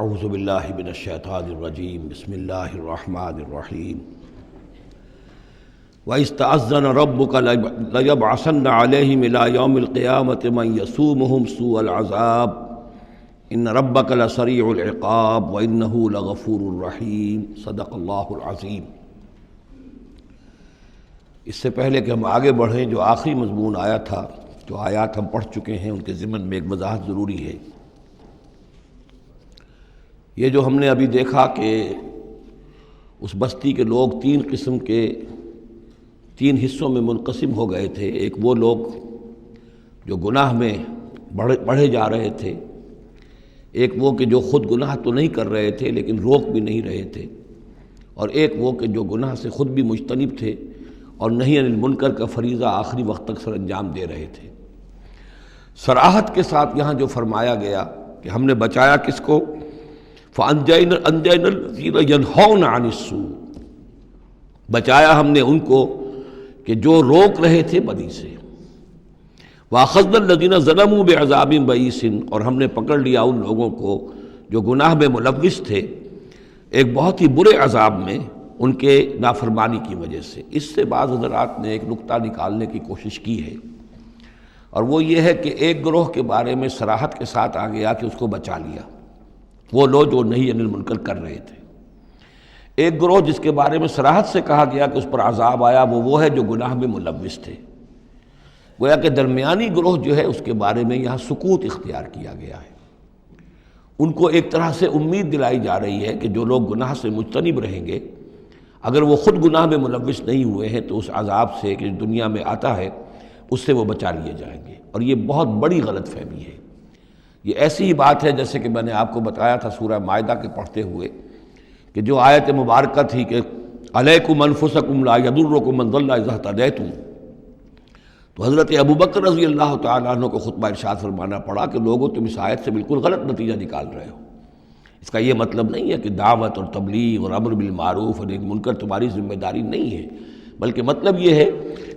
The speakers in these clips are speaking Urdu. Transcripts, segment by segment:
اعوذ باللہ من الشیطان الرجیم بسم اللہ الرحمن الرحیم وَإِذْ تَأَذَّنَ رَبُّكَ لَيَبْعَثَنَّ عَلَيْهِمْ إِلَى يَوْمِ الْقِيَامَةِ مَنْ يَسُومُهُمْ سُوءَ الْعَذَابِ إِنَّ رَبَّكَ لَسَرِيعُ الْعِقَابِ وَإِنَّهُ لَغَفُورٌ رَحِيمٌ صدق اللہ العظیم۔ اس سے پہلے کہ ہم آگے بڑھیں، جو آخری مضمون آیا تھا، جو آیات ہم پڑھ چکے ہیں، ان کے ضمن میں ایک وضاحت ضروری ہے۔ یہ جو ہم نے ابھی دیکھا کہ اس بستی کے لوگ تین حصوں میں منقسم ہو گئے تھے۔ ایک وہ لوگ جو گناہ میں بڑھے جا رہے تھے، ایک وہ کہ جو خود گناہ تو نہیں کر رہے تھے لیکن روک بھی نہیں رہے تھے، اور ایک وہ کہ جو گناہ سے خود بھی مجتنب تھے اور نہی عن المنکر کا فریضہ آخری وقت تک سر انجام دے رہے تھے۔ صراحت کے ساتھ یہاں جو فرمایا گیا کہ ہم نے بچایا کس کو؟ فَأَنْجَيْنَا الَّذِينَ يَنْهَوْنَ عَنِ السُّوءِ، بچایا ہم نے ان کو کہ جو روک رہے تھے بدی سے۔ وَأَخَذْنَا الَّذِينَ ظَلَمُوا بِعَذَابٍ بَئِيسٍ، اور ہم نے پکڑ لیا ان لوگوں کو جو گناہ میں ملوث تھے ایک بہت ہی برے عذاب میں، ان کے نافرمانی کی وجہ سے۔ اس سے بعض حضرات نے ایک نقطہ نکالنے کی کوشش کی ہے، اور وہ یہ ہے کہ ایک گروہ کے بارے میں صراحت کے ساتھ آ گیا کہ اس کو بچا لیا، وہ لوگ جو نہی عن المنکر کر رہے تھے۔ ایک گروہ جس کے بارے میں صراحت سے کہا گیا کہ اس پر عذاب آیا، وہ ہے جو گناہ میں ملوث تھے۔ گویا کہ درمیانی گروہ جو ہے اس کے بارے میں یہاں سکوت اختیار کیا گیا ہے۔ ان کو ایک طرح سے امید دلائی جا رہی ہے کہ جو لوگ گناہ سے مجتنب رہیں گے، اگر وہ خود گناہ میں ملوث نہیں ہوئے ہیں تو اس عذاب سے کہ دنیا میں آتا ہے اس سے وہ بچا لیے جائیں گے۔ اور یہ بہت بڑی غلط فہمی ہے۔ یہ ایسی ہی بات ہے جیسے کہ میں نے آپ کو بتایا تھا سورہ مائدہ کے پڑھتے ہوئے کہ جو آیت مبارکہ تھی کہ علیکم انفسکم لا یضرکم من ضل اذا اہتدیتم، تو حضرت ابوبکر رضی اللہ تعالیٰ عنہ کو خطبہ ارشاد فرمانا پڑا کہ لوگوں تم اس آیت سے بالکل غلط نتیجہ نکال رہے ہو۔ اس کا یہ مطلب نہیں ہے کہ دعوت اور تبلیغ اور امر بالمعروف اور نہی عن المنکر تمہاری ذمہ داری نہیں ہے، بلکہ مطلب یہ ہے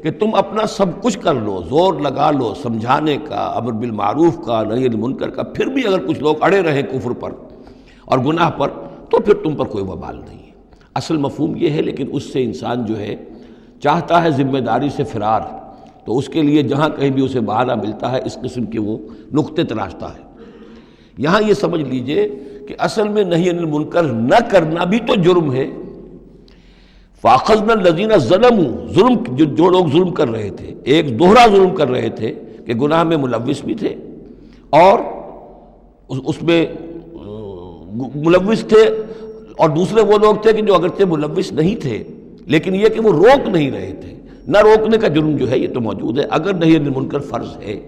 کہ تم اپنا سب کچھ کر لو، زور لگا لو سمجھانے کا، امر بالمعروف کا، نہی عن المنکر کا، پھر بھی اگر کچھ لوگ اڑے رہیں کفر پر اور گناہ پر تو پھر تم پر کوئی وبال نہیں ہے۔ اصل مفہوم یہ ہے، لیکن اس سے انسان جو ہے چاہتا ہے ذمہ داری سے فرار، تو اس کے لیے جہاں کہیں بھی اسے بہانہ ملتا ہے اس قسم کے وہ نقطے تراشتا ہے۔ یہاں یہ سمجھ لیجئے کہ اصل میں نہی عن المنکر نہ کرنا بھی تو جرم ہے۔ فَأَخَذْنَا الَّذِينَ ظَلَمُوا، ظلم جو لوگ ظلم کر رہے تھے، ایک دوہرا ظلم کر رہے تھے کہ گناہ میں ملوث بھی تھے اور اس میں ملوث تھے، اور دوسرے وہ لوگ تھے کہ جو اگرچہ ملوث نہیں تھے لیکن یہ کہ وہ روک نہیں رہے تھے۔ نہ روکنے کا جرم جو ہے یہ تو موجود ہے۔ اگر نہی عن المنکر فرض ہے،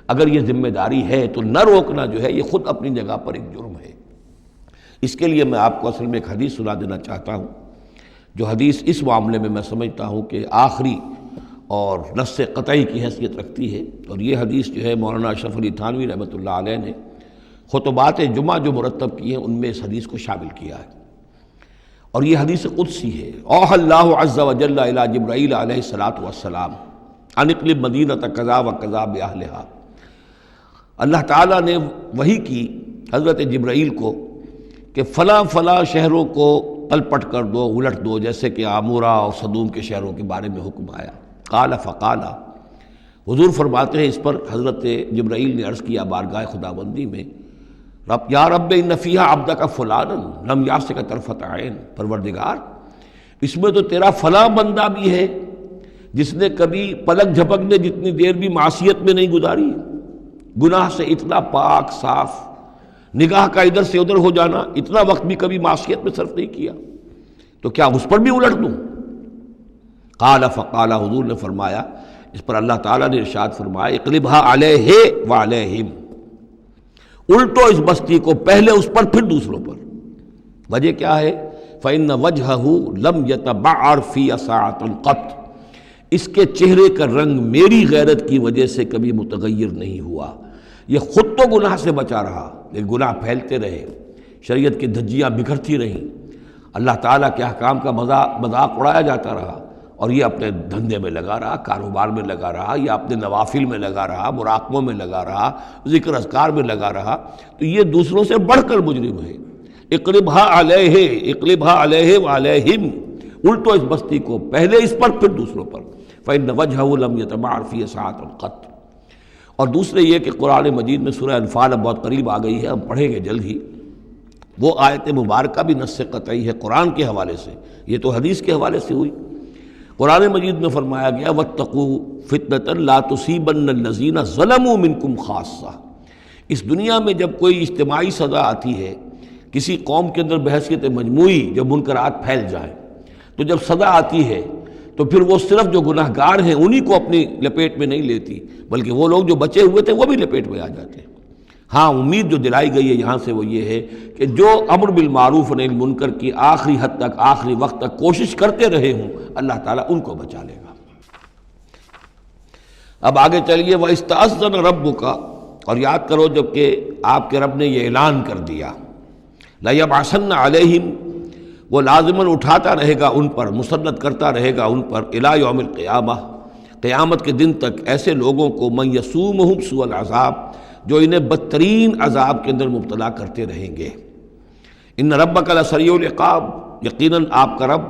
اگر یہ ذمہ داری ہے، تو نہ روکنا جو ہے یہ خود اپنی جگہ پر ایک جرم ہے۔ اس کے لیے میں آپ کو اصل میں ایک حدیث سنا دینا چاہتا ہوں، جو حدیث اس معاملے میں میں سمجھتا ہوں کہ آخری اور نص قطعی کی حیثیت رکھتی ہے۔ اور یہ حدیث جو ہے مولانا اشرف علی تھانوی رحمۃ اللہ علیہ نے خطبات جمعہ جو مرتب کی ہیں ان میں اس حدیث کو شامل کیا ہے، اور یہ حدیث قدسی ہے۔ اوحی اللہ عز وجل الی جبرائیل علیہ الصلاۃ والسلام ان اقلب مدینۃ کذا و کذا باہلھا، اللہ تعالیٰ نے وحی کی حضرت جبرائیل کو کہ فلاں فلاں شہروں کو تلپٹ کر دو، الٹ دو، جیسے کہ عمورہ اور صدوم کے شہروں کے بارے میں حکم آیا۔ قال فقال، حضور فرماتے ہیں اس پر حضرت جبرائیل نے عرض کیا بارگاہ خداوندی میں، رب یا رب ان فیہا عبدک فلانا لم یعصک طرفۃ عین، پروردگار اس میں تو تیرا فلاں بندہ بھی ہے جس نے کبھی پلک جھپکنے جتنی دیر بھی معصیت میں نہیں گزاری، گناہ سے اتنا پاک صاف، نگاہ کا ادھر سے ادھر ہو جانا، اتنا وقت بھی کبھی معصیت میں صرف نہیں کیا، تو کیا اس پر بھی الٹ دوں؟ قال فقال، حضور نے فرمایا، اس پر اللہ تعالیٰ نے ارشاد فرمایا اقلبھا علیہ وعلیہم، الٹو اس بستی کو، پہلے اس پر پھر دوسروں پر۔ وجہ کیا ہے؟ فإن وجہہ لم یتبعر فی ساعۃ قط، اس کے چہرے کا رنگ میری غیرت کی وجہ سے کبھی متغیر نہیں ہوا۔ یہ خود تو گناہ سے بچا رہا لیکن گناہ پھیلتے رہے، شریعت کی دھجیاں بکھرتی رہیں، اللہ تعالیٰ کے احکام کا مذاق اڑایا جاتا رہا، اور یہ اپنے دھندے میں لگا رہا، کاروبار میں لگا رہا، یا اپنے نوافل میں لگا رہا، مراقبوں میں لگا رہا، ذکر اذکار میں لگا رہا، تو یہ دوسروں سے بڑھ کر مجرم ہے۔ اقلبھا علیہ، اقلبھا علیہ وعلیہم، الٹو اس بستی کو، پہلے اس پر پھر دوسروں پر، فإن وجہہ لم یتبعر فی ساعۃ قط۔ اور دوسرے یہ کہ قرآن مجید میں سورہ انفال اب بہت قریب آ گئی ہے، ہم پڑھیں گے جلد ہی، وہ آیت مبارکہ بھی نص قطعی ہے قرآن کے حوالے سے، یہ تو حدیث کے حوالے سے ہوئی۔ قرآن مجید میں فرمایا گیا واتقوا فتنة لا تصیبن الذین ظلموا منکم خاصہ۔ اس دنیا میں جب کوئی اجتماعی سزا آتی ہے، کسی قوم کے اندر بحیثیت مجموعی جب منکرات پھیل جائیں، تو جب سزا آتی ہے تو پھر وہ صرف جو گناہ گار ہیں انہی کو اپنی لپیٹ میں نہیں لیتی، بلکہ وہ لوگ جو بچے ہوئے تھے وہ بھی لپیٹ میں آ جاتے ہیں۔ ہاں امید جو دلائی گئی ہے یہاں سے وہ یہ ہے کہ جو امر بالمعروف و نہی عن المنکر کی آخری حد تک، آخری وقت تک کوشش کرتے رہے ہوں، اللہ تعالیٰ ان کو بچا لے گا۔ اب آگے چلیے، وَإِسْتَأْذَنَ رَبُّكَ، اور یاد کرو جب کہ آپ کے رب نے یہ اعلان کر دیا، لَيَبْعَثَنَّ عَلَيْهِمْ، وہ لازماً اٹھاتا رہے گا ان پر، مسلط کرتا رہے گا ان پر، الی یوم القیامہ، قیامت کے دن تک ایسے لوگوں کو، من یسومہم سوء العذاب، جو انہیں بدترین عذاب کے اندر مبتلا کرتے رہیں گے۔ ان ربک لسریع العقاب، یقیناً آپ کا رب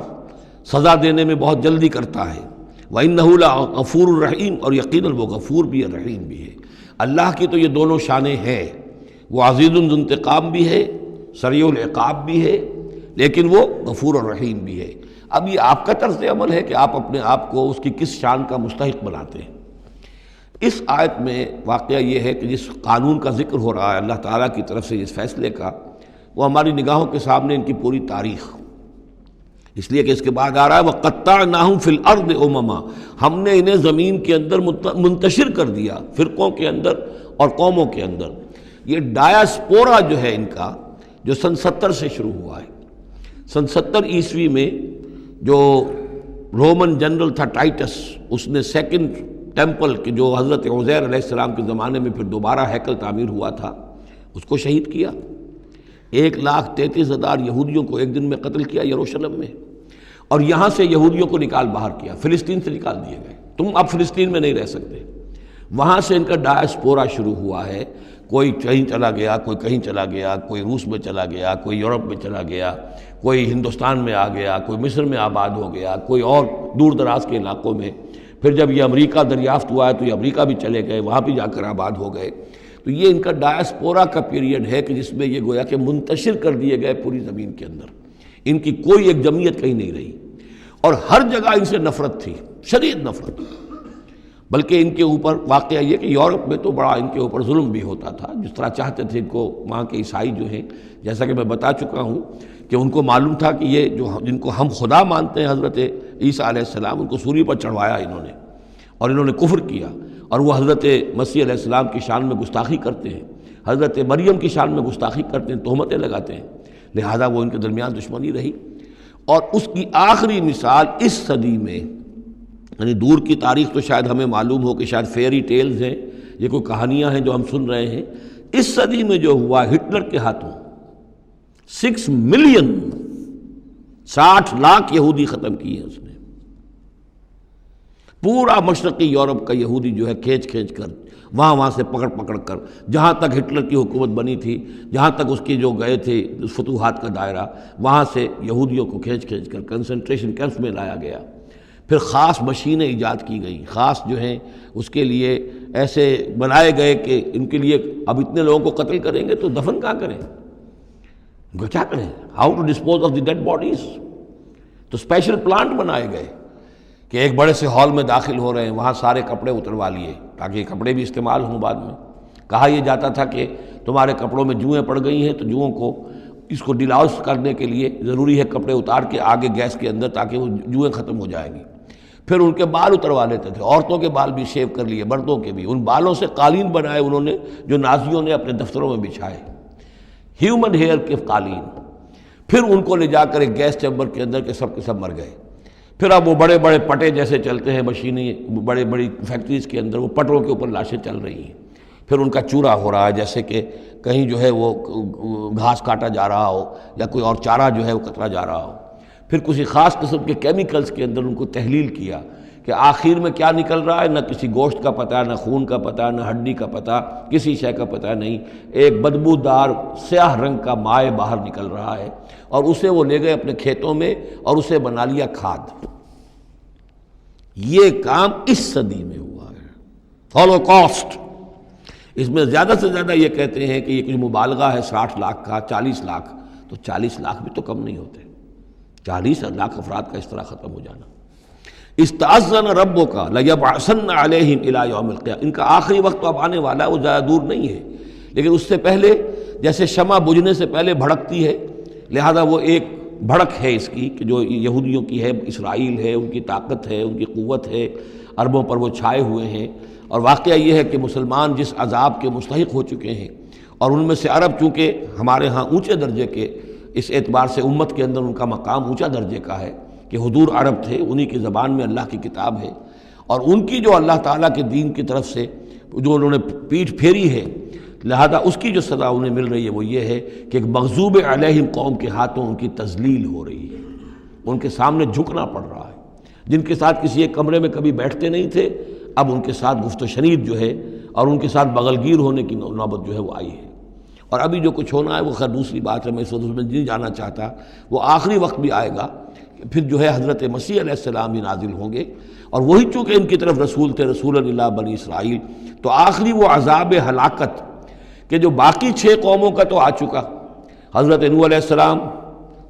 سزا دینے میں بہت جلدی کرتا ہے، وانہ لغفور الرحیم، اور یقیناً وہ غفور بھی ہے، رحیم بھی ہے۔ اللہ کی تو یہ دونوں شانیں ہیں، وہ عزیز ذو انتقام بھی ہے، سریع العقاب بھی ہے، لیکن وہ غفور الرحیم بھی ہے۔ اب یہ آپ کا طرز عمل ہے کہ آپ اپنے آپ کو اس کی کس شان کا مستحق بناتے ہیں۔ اس آیت میں واقعہ یہ ہے کہ جس قانون کا ذکر ہو رہا ہے اللہ تعالیٰ کی طرف سے اس فیصلے کا، وہ ہماری نگاہوں کے سامنے ان کی پوری تاریخ، اس لیے کہ اس کے بعد آ رہا ہے وَقَطَّعْنَاهُمْ فِي الْأَرْضِ أُمَمًا، ہم نے انہیں زمین کے اندر منتشر کر دیا، فرقوں کے اندر اور قوموں کے اندر۔ یہ ڈایاسپورا جو ہے ان کا، جو سن 70 سے شروع ہوا ہے، سن 70 عیسوی میں جو رومن جنرل تھا ٹائٹس، اس نے سیکنڈ ٹیمپل کہ جو حضرت عزیر علیہ السلام کے زمانے میں پھر دوبارہ ہیکل تعمیر ہوا تھا، اس کو شہید کیا۔ 1,33,000 یہودیوں کو ایک دن میں قتل کیا یروشلم میں، اور یہاں سے یہودیوں کو نکال باہر کیا، فلسطین سے نکال دیے گئے، تم اب فلسطین میں نہیں رہ سکتے۔ وہاں سے ان کا ڈایاسپورا شروع ہوا ہے، کوئی کہیں چلا گیا، کوئی کہیں چلا گیا، کوئی روس میں چلا گیا، کوئی یورپ میں چلا گیا، کوئی ہندوستان میں آ گیا، کوئی مصر میں آباد ہو گیا، کوئی اور دور دراز کے علاقوں میں۔ پھر جب یہ امریکہ دریافت ہوا ہے تو یہ امریکہ بھی چلے گئے، وہاں بھی جا کر آباد ہو گئے۔ تو یہ ان کا ڈایاسپورا کا پیریڈ ہے کہ جس میں یہ گویا کہ منتشر کر دیے گئے پوری زمین کے اندر، ان کی کوئی ایک جمعیت کہیں نہیں رہی، اور ہر جگہ ان سے نفرت تھی، شدید نفرت۔ بلکہ ان کے اوپر واقعہ یہ کہ یورپ میں تو بڑا ان کے اوپر ظلم بھی ہوتا تھا، جس طرح چاہتے تھے ان کو وہاں کے عیسائی جو ہیں، جیسا کہ میں بتا چکا ہوں کہ ان کو معلوم تھا کہ یہ جو جن کو ہم خدا مانتے ہیں حضرت عیسیٰ علیہ السلام، ان کو سولی پر چڑھوایا انہوں نے، اور انہوں نے کفر کیا، اور وہ حضرت مسیح علیہ السلام کی شان میں گستاخی کرتے ہیں، حضرت مریم کی شان میں گستاخی کرتے ہیں، تہمتیں لگاتے ہیں، لہذا وہ ان کے درمیان دشمنی رہی۔ اور اس کی آخری مثال اس صدی میں، یعنی دور کی تاریخ تو شاید ہمیں معلوم ہو کہ شاید فیری ٹیلز ہیں، یہ کوئی کہانیاں ہیں جو ہم سن رہے ہیں، اس صدی میں جو ہوا ہٹلر کے ہاتھوں 6 ملین 60 لاکھ یہودی ختم کیے اس نے، پورا مشرقی یورپ کا یہودی جو ہے کھینچ کھینچ کر وہاں سے پکڑ پکڑ کر، جہاں تک ہٹلر کی حکومت بنی تھی، جہاں تک اس کی جو گئے تھے فتوحات کا دائرہ، وہاں سے یہودیوں کو کھینچ کھینچ کر کنسنٹریشن کیمپس میں لایا گیا۔ پھر خاص مشینیں ایجاد کی گئیں، خاص جو ہیں اس کے لیے ایسے بنائے گئے کہ ان کے لیے اب اتنے لوگوں کو قتل کریں گے تو دفن کہاں کریں، ان کو کیا کریں، how to dispose of the dead bodies. تو اسپیشل پلانٹ بنائے گئے کہ ایک بڑے سے ہال میں داخل ہو رہے ہیں، وہاں سارے کپڑے اتروا لیے تاکہ یہ کپڑے بھی استعمال ہوں بعد میں۔ کہا یہ جاتا تھا کہ تمہارے کپڑوں میں جوئیں پڑ گئی ہیں تو جوؤں کو اس کو ڈیلاؤس کرنے کے لیے ضروری ہے کپڑے اتار کے آگے گیس کے اندر تاکہ وہ جوئیں ختم ہو جائیں گی۔ پھر ان کے بال اتروا لیتے تھے، عورتوں کے بال بھی شیو کر لیے، مردوں کے بھی، ان بالوں سے قالین بنائے انہوں نے جو نازیوں نے اپنے دفتروں میں بچھائے، ہیومن ہیئر کے قالین۔ پھر ان کو لے جا کر ایک گیس چیمبر کے اندر کے سب مر گئے۔ پھر اب وہ بڑے بڑے پٹے جیسے چلتے ہیں مشینیں، بڑے بڑی فیکٹریز کے اندر وہ پٹوں کے اوپر لاشیں چل رہی ہیں، پھر ان کا چورا ہو رہا ہے، جیسے کہ کہیں جو ہے وہ گھاس کاٹا جا رہا ہو یا کوئی اور چارہ جو ہے وہ کترا جا رہا ہو۔ پھر کسی خاص قسم کے کیمیکلز کے اندر ان کو تحلیل کیا کہ آخر میں کیا نکل رہا ہے، نہ کسی گوشت کا پتہ، نہ خون کا پتہ، نہ ہڈی کا پتہ، کسی شے کا پتہ نہیں، ایک بدبودار سیاہ رنگ کا مائع باہر نکل رہا ہے، اور اسے وہ لے گئے اپنے کھیتوں میں اور اسے بنا لیا کھاد۔ یہ کام اس صدی میں ہوا ہے، ہولوکاسٹ۔ اس میں زیادہ سے زیادہ یہ کہتے ہیں کہ یہ کچھ مبالغہ ہے 60 لاکھ کا، 40 لاکھ، تو 40 لاکھ بھی تو کم نہیں ہوتے، 40 لاکھ افراد کا اس طرح ختم ہو جانا۔ استأذن ربک لیبعثن علیہم الی یوم القیامہ، ان کا آخری وقت تو اب آنے والا ہے، وہ زیادہ دور نہیں ہے، لیکن اس سے پہلے جیسے شمع بجھنے سے پہلے بھڑکتی ہے، لہذا وہ ایک بھڑک ہے اس کی کہ جو یہودیوں کی ہے، اسرائیل ہے، ان کی طاقت ہے، ان کی قوت ہے، عربوں پر وہ چھائے ہوئے ہیں، اور واقعہ یہ ہے کہ مسلمان جس عذاب کے مستحق ہو چکے ہیں، اور ان میں سے عرب چونکہ ہمارے ہاں اونچے درجے کے، اس اعتبار سے امت کے اندر ان کا مقام اونچا درجے کا ہے کہ حضور عرب تھے، انہی کی زبان میں اللہ کی کتاب ہے، اور ان کی جو اللہ تعالیٰ کے دین کی طرف سے جو انہوں نے پیٹھ پھیری ہے، لہذا اس کی جو سزا انہیں مل رہی ہے وہ یہ ہے کہ ایک مغضوب علیہم قوم کے ہاتھوں ان کی تذلیل ہو رہی ہے، ان کے سامنے جھکنا پڑ رہا ہے۔ جن کے ساتھ کسی ایک کمرے میں کبھی بیٹھتے نہیں تھے، اب ان کے ساتھ گفت و شنید جو ہے اور ان کے ساتھ بغل گیر ہونے کی نوبت جو ہے وہ آئی ہے۔ اور ابھی جو کچھ ہونا ہے وہ خیر دوسری بات ہے، میں اس وقت اس میں نہیں جانا چاہتا، وہ آخری وقت بھی آئے گا کہ پھر جو ہے حضرت مسیح علیہ السلام بھی نازل ہوں گے، اور وہی چونکہ ان کی طرف رسول تھے، رسول اللہ بنی اسرائیل، تو آخری وہ عذاب ہلاکت کہ جو باقی 6 قوموں کا تو آ چکا، حضرت نوح علیہ السلام،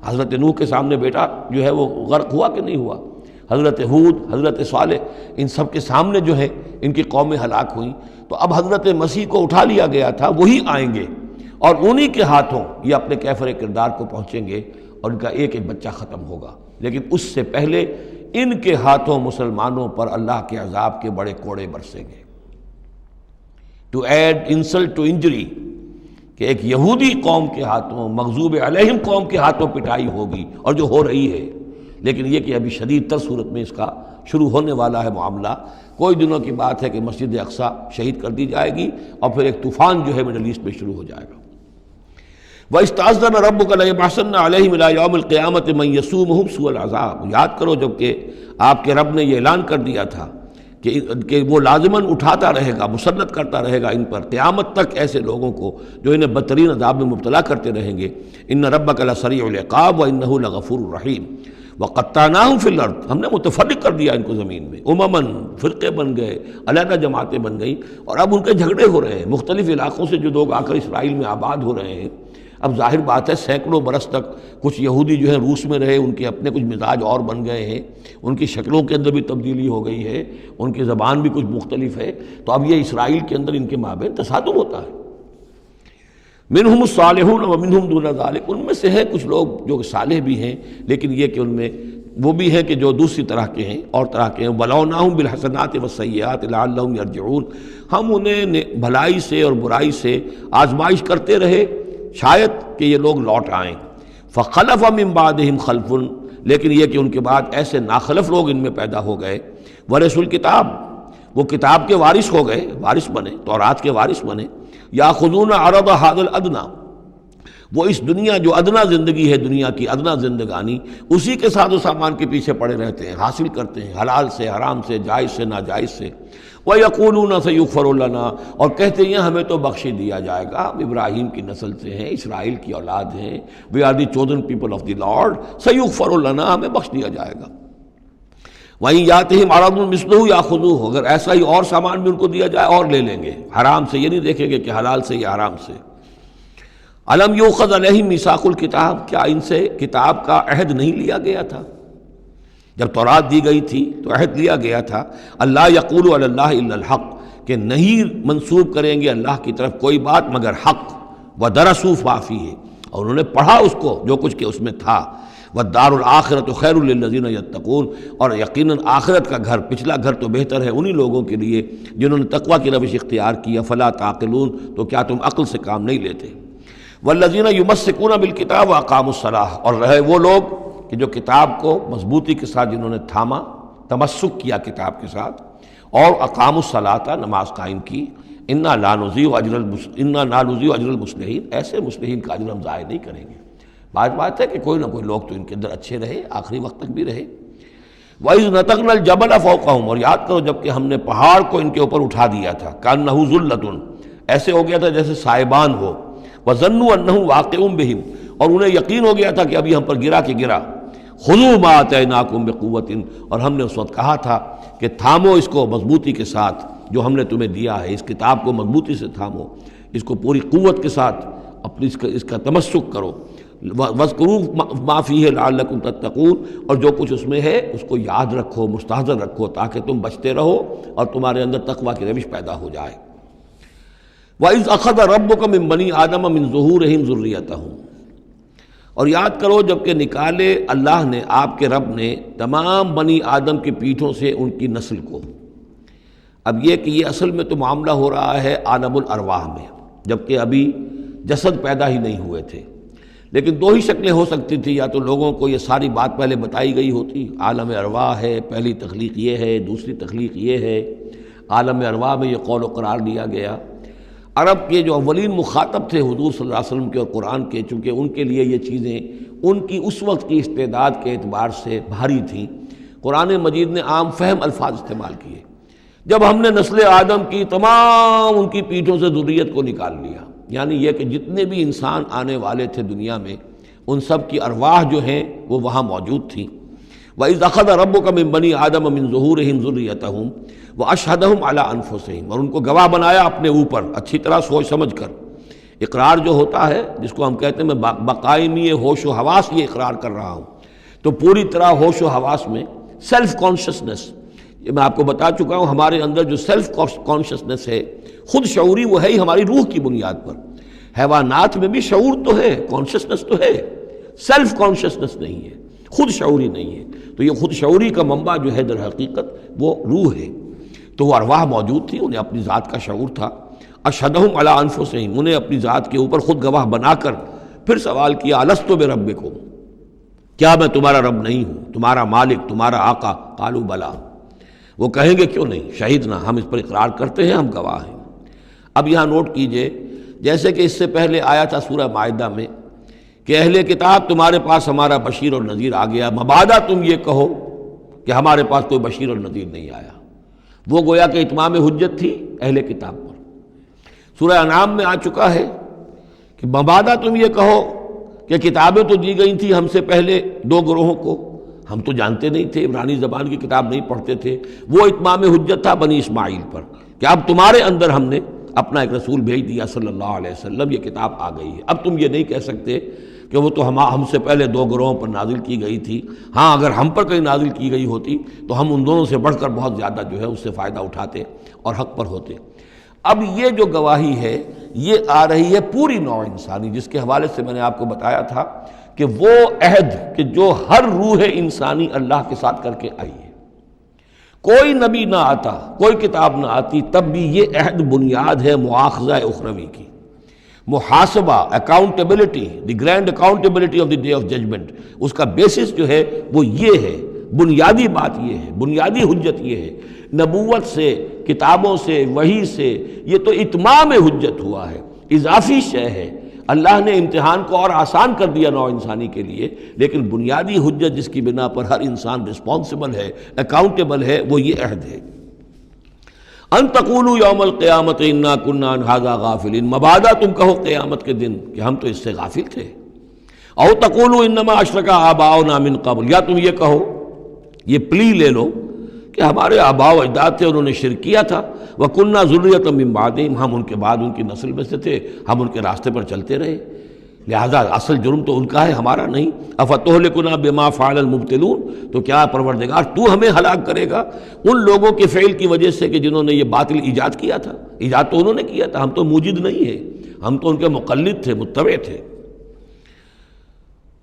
حضرت نوح کے سامنے بیٹا جو ہے وہ غرق ہوا کہ نہیں ہوا، حضرت ہود، حضرت صالح، ان سب کے سامنے جو ہے ان کی قومیں ہلاک ہوئیں، تو اب حضرت مسیح کو اٹھا لیا گیا تھا، وہی آئیں گے اور انہی کے ہاتھوں یہ اپنے کیفر کردار کو پہنچیں گے، اور ان کا ایک ایک بچہ ختم ہوگا، لیکن اس سے پہلے ان کے ہاتھوں مسلمانوں پر اللہ کے عذاب کے بڑے کوڑے برسیں گے۔ To add insult to injury, کہ ایک یہودی قوم کے ہاتھوں، مغضوب علیہم قوم کے ہاتھوں پٹائی ہوگی، اور جو ہو رہی ہے، لیکن یہ کہ ابھی شدید تر صورت میں اس کا شروع ہونے والا ہے معاملہ۔ کوئی دنوں کی بات ہے کہ مسجد اقصیٰ شہید کر دی جائے گی، اور پھر ایک طوفان جو ہے مڈل ایسٹ میں شروع ہو جائے گا۔ وَإِسْتَأْذَنَ رَبُّكَ لَيَبْعَثَنَّ عَلَيْهِمْ إِلَىٰ يَوْمِ الْقِيَامَةِ مَن يَسُومُهُمْ سُوءَ الْعَذَابِ، یاد کرو جب کہ آپ کے رب نے یہ اعلان کر دیا تھا کہ وہ لازماً اٹھاتا رہے گا، مسلط کرتا رہے گا ان پر قیامت تک ایسے لوگوں کو جو انہیں بدترین عذاب میں مبتلا کرتے رہیں گے۔ إِنَّ رَبَّكَ لَسَرِيعُ الْعِقَابِ وَإِنَّهُ لَغَفُورٌ رَحِيمٌ وَقَطَّعْنَاهُمْ فِي الْأَرْضِ، ہم نے متفرق کر دیا ان کو زمین میں، امماً، فرقے بن گئے، علیحدہ جماعتیں بن گئیں، اور اب ان کے جھگڑے ہو رہے ہیں، مختلف علاقوں سے جو لوگ آ کر اسرائیل میں آباد ہو رہے ہیں۔ اب ظاہر بات ہے سینکڑوں برس تک کچھ یہودی جو ہیں روس میں رہے، ان کے اپنے کچھ مزاج اور بن گئے ہیں، ان کی شکلوں کے اندر بھی تبدیلی ہو گئی ہے، ان کی زبان بھی کچھ مختلف ہے، تو اب یہ اسرائیل کے اندر ان کے مابین تصادم ہوتا ہے۔ منہم الصالحون ومنہم دون ذلک، ان میں سے ہے کچھ لوگ جو صالح بھی ہیں، لیکن یہ کہ ان میں وہ بھی ہیں کہ جو دوسری طرح کے ہیں، اور طرح کے ہیں۔ بلوناہم بالحسنات والسیئات لعلہم یرجعون، ہم انہیں بھلائی سے اور برائی سے آزمائش کرتے رہے شاید کہ یہ لوگ لوٹ آئیں۔ فخلف من بعدہم خلف، لیکن یہ کہ ان کے بعد ایسے ناخلف لوگ ان میں پیدا ہو گئے، ورثوا الکتاب، وہ کتاب کے وارث ہو گئے، وارث بنے، تورات کے وارث بنے۔ یاخذون عرض ھذا الادنی، وہ اس دنیا جو ادنا زندگی ہے، دنیا کی ادنا زندگانی، اسی کے ساتھ و سامان کے پیچھے پڑے رہتے ہیں، حاصل کرتے ہیں حلال سے، حرام سے، جائز سے، ناجائز سے۔ وَيَقُولُونَ سَيُغْفَرُ لَنَا، اور کہتے ہیں ہمیں تو بخش دیا جائے گا، ہم ابراہیم کی نسل سے ہیں، اسرائیل کی اولاد ہیں، we are the chosen people of the Lord, سَيُغْفَرُ لَنَا، ہمیں بخش دیا جائے گا۔ وہیں یاتہم عرض مثلہ یاخذوہ، اگر ایسا ہی اور سامان بھی ان کو دیا جائے اور لے لیں گے، حرام سے یہ نہیں دیکھیں گے کہ حلال سے یا حرام سے۔ الم یؤخذ علیہم میثاق الکتاب، کیا ان سے کتاب کا عہد نہیں لیا گیا تھا؟ جب تورات دی گئی تھی تو عہد لیا گیا تھا، اللہ یقول علی اللہ الا الحق، کہ نہیں منسوب کریں گے اللہ کی طرف کوئی بات مگر حق، ودرسوا ما فیہ، اور انہوں نے پڑھا اس کو جو کچھ کہ اس میں تھا، والدار الآخرۃ خیر للذین یتقون، اور یقیناً آخرت کا گھر، پچھلا گھر تو بہتر ہے انہی لوگوں کے لیے جنہوں نے تقویٰ کی روش اختیار کی، فلا تعقلون، تو کیا تم عقل سے کام نہیں لیتے؟ والذین یمسکون بالکتاب واقاموا الصلاۃ، اور رہے وہ لوگ کہ جو کتاب کو مضبوطی کے ساتھ جنہوں نے تھاما، تمسک کیا کتاب کے ساتھ، اور اقاموا الصلاۃ، نماز قائم کی۔ انا لا نضیع اجر المصلحین، ایسے مصلحین کا اجر ہم ضائع نہیں کریں گے۔ بات ہے کہ کوئی نہ کوئی لوگ تو ان کے اندر اچھے رہے، آخری وقت تک بھی رہے۔ وَإِذْ نَتَقْنَا الْجَبَلَ فَوْقَهُمْ، اور یاد کرو جب کہ ہم نے پہاڑ کو ان کے اوپر اٹھا دیا تھا، كَأَنَّهُ ذُلَّةٌ، ایسے ہو گیا تھا جیسے سائبان ہو، وَظَنُّوا أَنَّهُ واقع بِهِمْ، اور انہیں یقین ہو گیا تھا کہ ابھی ہم پر گرا کہ گرا، خُذُوا مَا آتَيْنَاكُمْ بِقُوَّةٍ، اور ہم نے اس وقت کہا تھا کہ تھامو اس کو مضبوطی کے ساتھ جو ہم نے تمہیں دیا ہے، اس کتاب کو مضبوطی سے تھامو، اس کو پوری قوت کے ساتھ اپنی اس کا تمسک کرو، وَاذْكُرُوا مَا فِيهِ لَعَلَّكُمْ تَتَّقُونَ، اور جو کچھ اس میں ہے اس کو یاد رکھو، مستحضر رکھو، تاکہ تم بچتے رہو اور تمہارے اندر تقویٰ کی روش پیدا ہو جائے۔ وَإِذْ أَخَذَ رَبُّكَ مِن بَنِي آدَمَ مِن ظُهُورِهِمْ ذُرِّيَّتَهُمْ، اور یاد کرو جب کہ نکالے اللہ نے، آپ کے رب نے تمام بنی آدم کی پیٹھوں سے ان کی نسل کو۔ اب یہ کہ یہ اصل میں تو معاملہ ہو رہا ہے عالم الارواح میں، جبکہ ابھی جسد پیدا ہی نہیں ہوئے تھے، لیکن دو ہی شکلیں ہو سکتی تھی، یا تو لوگوں کو یہ ساری بات پہلے بتائی گئی ہوتی، عالم ارواح ہے، پہلی تخلیق یہ ہے، دوسری تخلیق یہ ہے، عالم ارواح میں یہ قول و قرار دیا گیا۔ عرب کے جو اولین مخاطب تھے حضور صلی اللہ علیہ وسلم کے اور قرآن کے، چونکہ ان کے لیے یہ چیزیں ان کی اس وقت کی استعداد کے اعتبار سے بھاری تھیں، قرآن مجید نے عام فہم الفاظ استعمال کیے۔ جب ہم نے نسل آدم کی تمام ان کی پیٹھوں سے ذریت کو نکال لیا، یعنی یہ کہ جتنے بھی انسان آنے والے تھے دنیا میں، ان سب کی ارواح جو ہیں وہ وہاں موجود تھیں۔ وَإِذْ أَخَذَ رَبُّكَ مِن بَنِي آدَمَ مِن ظُهُورِهِمْ ذُرِّيَّتَهُمْ وَأَشْهَدَهُمْ عَلَىٰ أَنفُسِهِمْ، اور ان کو گواہ بنایا اپنے اوپر، اچھی طرح سوچ سمجھ کر۔ اقرار جو ہوتا ہے جس کو ہم کہتے ہیں میں بقائمی ہوش و حواس یہ اقرار کر رہا ہوں، تو پوری طرح ہوش و حواس میں سیلف کانشسنس، یہ میں آپ کو بتا چکا ہوں، ہمارے اندر جو سیلف کانشسنس ہے، خود شعوری، وہ ہے ہی ہماری روح کی بنیاد پر۔ حیوانات میں بھی شعور تو ہے، کانشسنس تو ہے، سیلف کانشسنس نہیں ہے، خود شعوری نہیں ہے۔ تو یہ خود شعوری کا منبع جو ہے در حقیقت وہ روح ہے۔ تو وہ ارواح موجود تھی، انہیں اپنی ذات کا شعور تھا۔ اشہدہم علی انفسہم، انہیں اپنی ذات کے اوپر خود گواہ بنا کر پھر سوال کیا، الستو بربکم، کیا میں تمہارا رب نہیں ہوں، تمہارا مالک، تمہارا آقا؟ قالوا بلا، وہ کہیں گے کیوں نہیں، شہیدنا، ہم اس پر اقرار کرتے ہیں، ہم گواہ ہیں۔ اب یہاں نوٹ کیجئے، جیسے کہ اس سے پہلے آیا تھا سورہ مائدہ میں کہ اہل کتاب تمہارے پاس ہمارا بشیر اور نذیر آ گیا، مبادا تم یہ کہو کہ ہمارے پاس کوئی بشیر اور نذیر نہیں آیا۔ وہ گویا کہ اتمام حجت تھی اہل کتاب پر۔ سورہ انعام میں آ چکا ہے کہ مبادا تم یہ کہو کہ کتابیں تو دی گئی تھیں ہم سے پہلے دو گروہوں کو، ہم تو جانتے نہیں تھے، عبرانی زبان کی کتاب نہیں پڑھتے تھے، وہ اتمام حجت تھا بنی اسماعیل پر کہ اب تمہارے اندر ہم نے اپنا ایک رسول بھیج دیا صلی اللہ علیہ وسلم، یہ کتاب آ گئی ہے۔ اب تم یہ نہیں کہہ سکتے کہ وہ تو ہم سے پہلے دو گروہوں پر نازل کی گئی تھی، ہاں اگر ہم پر کہیں نازل کی گئی ہوتی تو ہم ان دونوں سے بڑھ کر بہت زیادہ جو ہے اس سے فائدہ اٹھاتے اور حق پر ہوتے۔ اب یہ جو گواہی ہے یہ آ رہی ہے پوری نوع انسانی، جس کے حوالے سے میں نے آپ کو بتایا تھا کہ وہ عہد کہ جو ہر روح انسانی اللہ کے ساتھ کر کے آئی ہے، کوئی نبی نہ آتا، کوئی کتاب نہ آتی، تب بھی یہ عہد بنیاد ہے مواخذہ اخروی کی، محاسبہ، accountability, the grand accountability of the day of judgement, اس کا بیسس جو ہے وہ یہ ہے، بنیادی بات یہ ہے، بنیادی حجت یہ ہے۔ نبوت سے، کتابوں سے، وحی سے یہ تو اتمام حجت ہوا ہے، اضافی شے ہے۔ اللہ نے امتحان کو اور آسان کر دیا نوع انسانی کے لیے، لیکن بنیادی حجت جس کی بنا پر ہر انسان رسپانسبل ہے، اکاؤنٹیبل ہے، وہ یہ عہد ہے۔ ان تقولوا یوم القیامت انا کنا عن ھذا غافلین، مبادا تم کہو قیامت کے دن کہ ہم تو اس سے غافل تھے۔ او تقولوا انما اشرک آباؤنا من قبل، یا تم یہ کہو، یہ پلی لے لو کہ ہمارے آباء و اجداد تھے، انہوں نے شرک کیا تھا، وَكُنَّا ذُرِّيَّةً مِّن بَعْدِهِمْ، ہم ان کے بعد ان کی نسل میں سے تھے، ہم ان کے راستے پر چلتے رہے، لہذا اصل جرم تو ان کا ہے، ہمارا نہیں۔ أَفَتُهْلِكُنَا بِمَا فَعَلَ الْمُبْطِلُونَ، تو کیا پروردگار تو ہمیں ہلاک کرے گا ان لوگوں کے فعل کی وجہ سے کہ جنہوں نے یہ باطل ایجاد کیا تھا؟ ایجاد تو انہوں نے کیا تھا، ہم تو موجد نہیں ہیں، ہم تو ان کے مقلد تھے، متبع تھے۔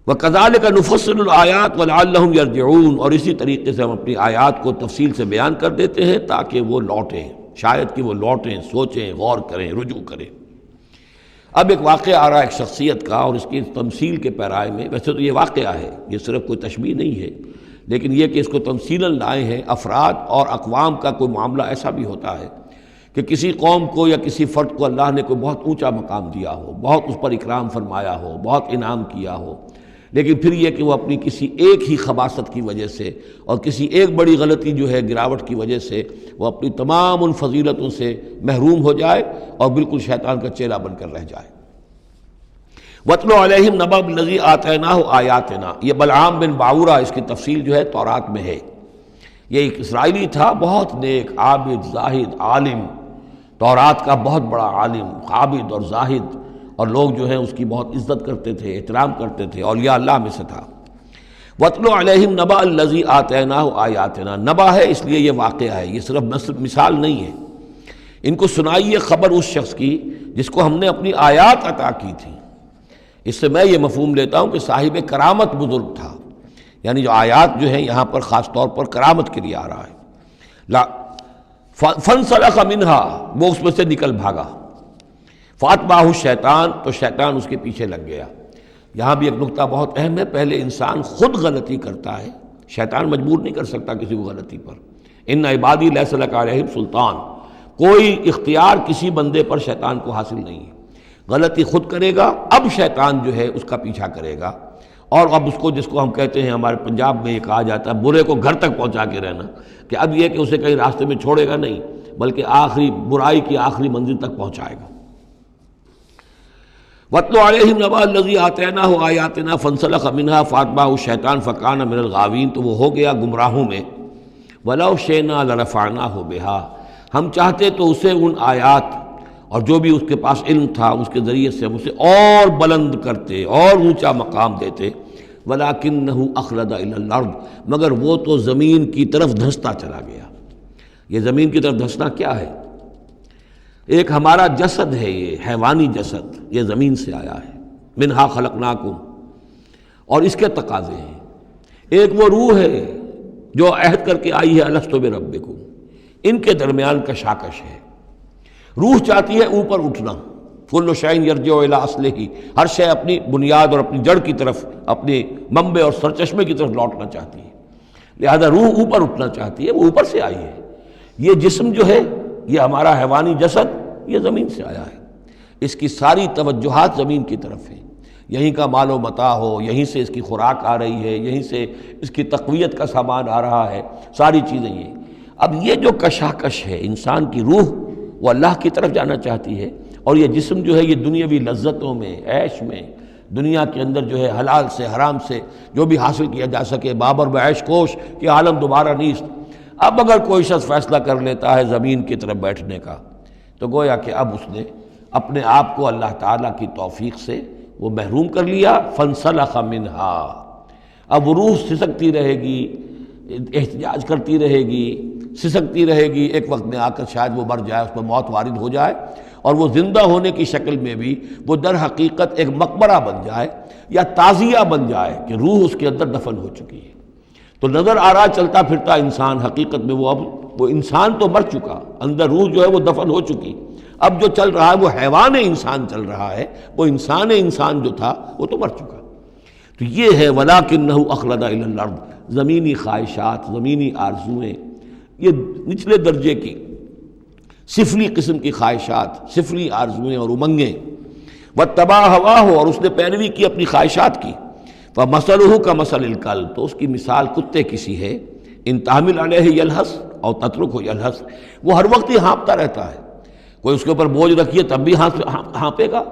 وَكَذَلِكَ نُفَصِّلُ الْآيَاتِ وَلَعَلَّهُمْ يَرْجِعُونَ، اور اسی طریقے سے ہم اپنی آیات کو تفصیل سے بیان کر دیتے ہیں تاکہ وہ لوٹیں، شاید کہ وہ لوٹیں، سوچیں، غور کریں، رجوع کریں۔ اب ایک واقعہ آ رہا ہے ایک شخصیت کا، اور اس کی تمثیل کے پیرائے میں، ویسے تو یہ واقعہ ہے، یہ صرف کوئی تشبیہ نہیں ہے، لیکن یہ کہ اس کو تمثیلاً لائے ہیں۔ افراد اور اقوام کا کوئی معاملہ ایسا بھی ہوتا ہے کہ کسی قوم کو یا کسی فرد کو اللہ نے کوئی بہت اونچا مقام دیا ہو، بہت اس پر اکرام فرمایا ہو، بہت انعام کیا ہو، لیکن پھر یہ کہ وہ اپنی کسی ایک ہی خباثت کی وجہ سے اور کسی ایک بڑی غلطی جو ہے گراوٹ کی وجہ سے وہ اپنی تمام ان فضیلتوں سے محروم ہو جائے اور بالکل شیطان کا چیلا بن کر رہ جائے۔ وَاتْلُ عَلَيْهِمْ نَبَأَ الَّذِي آتَيْنَاهُ آيَاتِنَا، یہ بلعام بن باورہ، اس کی تفصیل جو ہے تورات میں ہے۔ یہ ایک اسرائیلی تھا، بہت نیک، عابد، زاہد، عالم، تورات کا بہت بڑا عالم، عابد اور زاہد، اور لوگ جو ہیں اس کی بہت عزت کرتے تھے، احترام کرتے تھے، اولیاء اللہ میں سے تھا۔ وَاتْلُ عَلَيْهِمْ نَبَأَ الَّذِي آتَيْنَاهُ آيَاتِنَا، نبا ہے اس لیے یہ واقعہ ہے، یہ صرف مثال نہیں ہے۔ ان کو سنائیے خبر اس شخص کی جس کو ہم نے اپنی آیات عطا کی تھی۔ اس سے میں یہ مفہوم لیتا ہوں کہ صاحب کرامت بزرگ تھا، یعنی جو آیات جو ہیں یہاں پر خاص طور پر کرامت کے لیے آ رہا ہے۔ فَانْسَلَخَ مِنْهَا، وہ اس میں سے نکل بھاگا۔ فَأَتْبَعَهُ الشَّيْطَانُ، تو شیطان اس کے پیچھے لگ گیا۔ یہاں بھی ایک نقطہ بہت اہم ہے، پہلے انسان خود غلطی کرتا ہے، شیطان مجبور نہیں کر سکتا کسی کو غلطی پر۔ اِنَّ عِبَادِي لَيْسَ لَكَ عَلَيْهِمْ سُلْطَانٌ، کوئی اختیار کسی بندے پر شیطان کو حاصل نہیں ہے۔ غلطی خود کرے گا، اب شیطان جو ہے اس کا پیچھا کرے گا، اور اب اس کو، جس کو ہم کہتے ہیں ہمارے پنجاب میں یہ کہا جاتا ہے برے کو گھر تک پہنچا کے رہنا، کہ اب یہ کہ اسے کہیں راستے میں چھوڑے گا نہیں، بلکہ آخری برائی کی آخری منزل تک پہنچائے گا۔ وَاتْلُ عَلَيْهِمْ نَبَأَ الَّذِي آتَيْنَاهُ آيَاتِنَا فَانْسَلَخَ مِنْهَا فَأَتْبَعَهُ الشَّيْطَانُ فَكَانَ مِنَ الْغَاوِينَ، تو وہ ہو گیا گمراہوں میں۔ وَلَوْ شِئْنَا لَرَفَعْنَاهُ بِهَا، ہم چاہتے تو اسے ان آیات اور جو بھی اس کے پاس علم تھا اس کے ذریعے سے ہم اسے اور بلند کرتے اور اونچا مقام دیتے۔ وَلَكِنَّهُ أَخْلَدَ إِلَى الْأَرْضِ، مگر وہ تو زمین کی طرف دھنستا چلا گیا۔ یہ زمین کی طرف دھنسنا کیا ہے؟ ایک ہمارا جسد ہے، یہ حیوانی جسد، یہ زمین سے آیا ہے، منہا خلقناکم، اور اس کے تقاضے ہیں۔ ایک وہ روح ہے جو عہد کر کے آئی ہے الست بربکم، ان کے درمیان کشاکش ہے۔ روح چاہتی ہے اوپر اٹھنا، کل شیء یرجع الی اصلہ، ہر شے اپنی بنیاد اور اپنی جڑ کی طرف، اپنے منبع اور سرچشمے کی طرف لوٹنا چاہتی ہے، لہذا روح اوپر اٹھنا چاہتی ہے، وہ اوپر سے آئی ہے۔ یہ جسم جو ہے، یہ ہمارا حیوانی جسد، یہ زمین سے آیا ہے، اس کی ساری توجہات زمین کی طرف ہیں، یہیں کا مال و متاع ہو، یہیں سے اس کی خوراک آ رہی ہے، یہیں سے اس کی تقویت کا سامان آ رہا ہے، ساری چیزیں یہ۔ اب یہ جو کشاکش ہے، انسان کی روح وہ اللہ کی طرف جانا چاہتی ہے، اور یہ جسم جو ہے یہ دنیاوی لذتوں میں، عیش میں، دنیا کے اندر جو ہے حلال سے حرام سے جو بھی حاصل کیا جا سکے، بابر بعیش کوش کہ عالم دوبارہ نیست۔ اب اگر کوئی شخص فیصلہ کر لیتا ہے زمین کی طرف بیٹھنے کا، تو گویا کہ اب اس نے اپنے آپ کو اللہ تعالیٰ کی توفیق سے وہ محروم کر لیا۔ فَانْسَلَخَ مِنْهَا، اب وہ روح سسکتی رہے گی، احتجاج کرتی رہے گی، سسکتی رہے گی، ایک وقت میں آ کر شاید وہ مر جائے، اس پر موت وارد ہو جائے، اور وہ زندہ ہونے کی شکل میں بھی وہ در حقیقت ایک مقبرہ بن جائے یا تعزیہ بن جائے کہ روح اس کے اندر دفن ہو چکی ہے۔ تو نظر آ رہا چلتا پھرتا انسان، حقیقت میں وہ انسان تو مر چکا، اندر روح جو ہے وہ دفن ہو چکی، اب جو چل رہا ہے وہ حیوان انسان چل رہا ہے، وہ انسان جو تھا وہ تو مر چکا۔ تو یہ ہے وَلَكِنَّهُ أَخْلَدَ إِلَى الْأَرْضِ، زمینی خواہشات، زمینی آرزوئیں، یہ نچلے درجے کی سفلی قسم کی خواہشات، سفلی آرزوئیں اور امنگیں، وَاتَّبَعَ هَوَاهُ، اور اس نے پیروی کی اپنی خواہشات کی، فَمَثَلُهُ كَمَثَلِ الْكَلْبِ، تو اس کی مثال کتے کی سی ہے، ان تحمل علیہ یلہث او تترکہ یلہث، وہ ہر وقت ہی ہانپتا رہتا ہے، کوئی اس کے اوپر بوجھ رکھیے تب بھی ہانپے گا،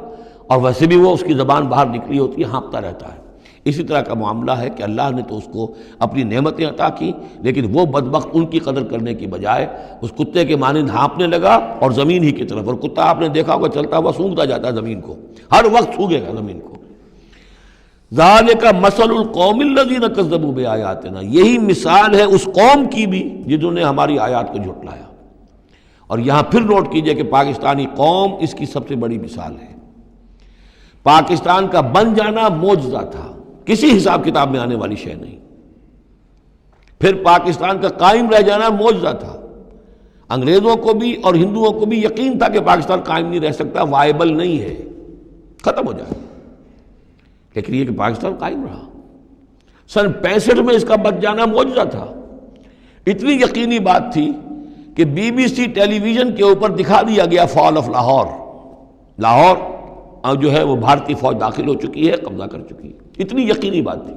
اور ویسے بھی وہ اس کی زبان باہر نکلی ہوتی ہے، ہانپتا رہتا ہے۔ اسی طرح کا معاملہ ہے کہ اللہ نے تو اس کو اپنی نعمتیں عطا کی، لیکن وہ بدبخت ان کی قدر کرنے کی بجائے اس کتے کے مانند ہانپنے لگا اور زمین ہی کی طرف، اور کتا آپ نے دیکھا ہوگا چلتا ہوا سونگھتا جاتا ہے زمین کو، ہر وقت سونگھے گا زمین کو۔ ذالک مثل القوم الذین کذبوا بآیاتنا، یہی مثال ہے اس قوم کی بھی جنہوں نے ہماری آیات کو جھٹلایا۔ اور یہاں پھر نوٹ کیجئے کہ پاکستانی قوم اس کی سب سے بڑی مثال ہے۔ پاکستان کا بن جانا معجزہ تھا، کسی حساب کتاب میں آنے والی شے نہیں۔ پھر پاکستان کا قائم رہ جانا معجزہ تھا، انگریزوں کو بھی اور ہندوؤں کو بھی یقین تھا کہ پاکستان قائم نہیں رہ سکتا، وائبل نہیں ہے، ختم ہو جائے، لیکن یہ کہ پاکستان قائم رہا۔ سن 65 میں اس کا بچ جانا معجزہ تھا، اتنی یقینی بات تھی کہ BBC ٹیلی ویژن کے اوپر دکھا دیا گیا فال آف لاہور، لاہور جو ہے وہ بھارتی فوج داخل ہو چکی ہے، قبضہ کر چکی ہے۔ اتنی یقینی بات تھی۔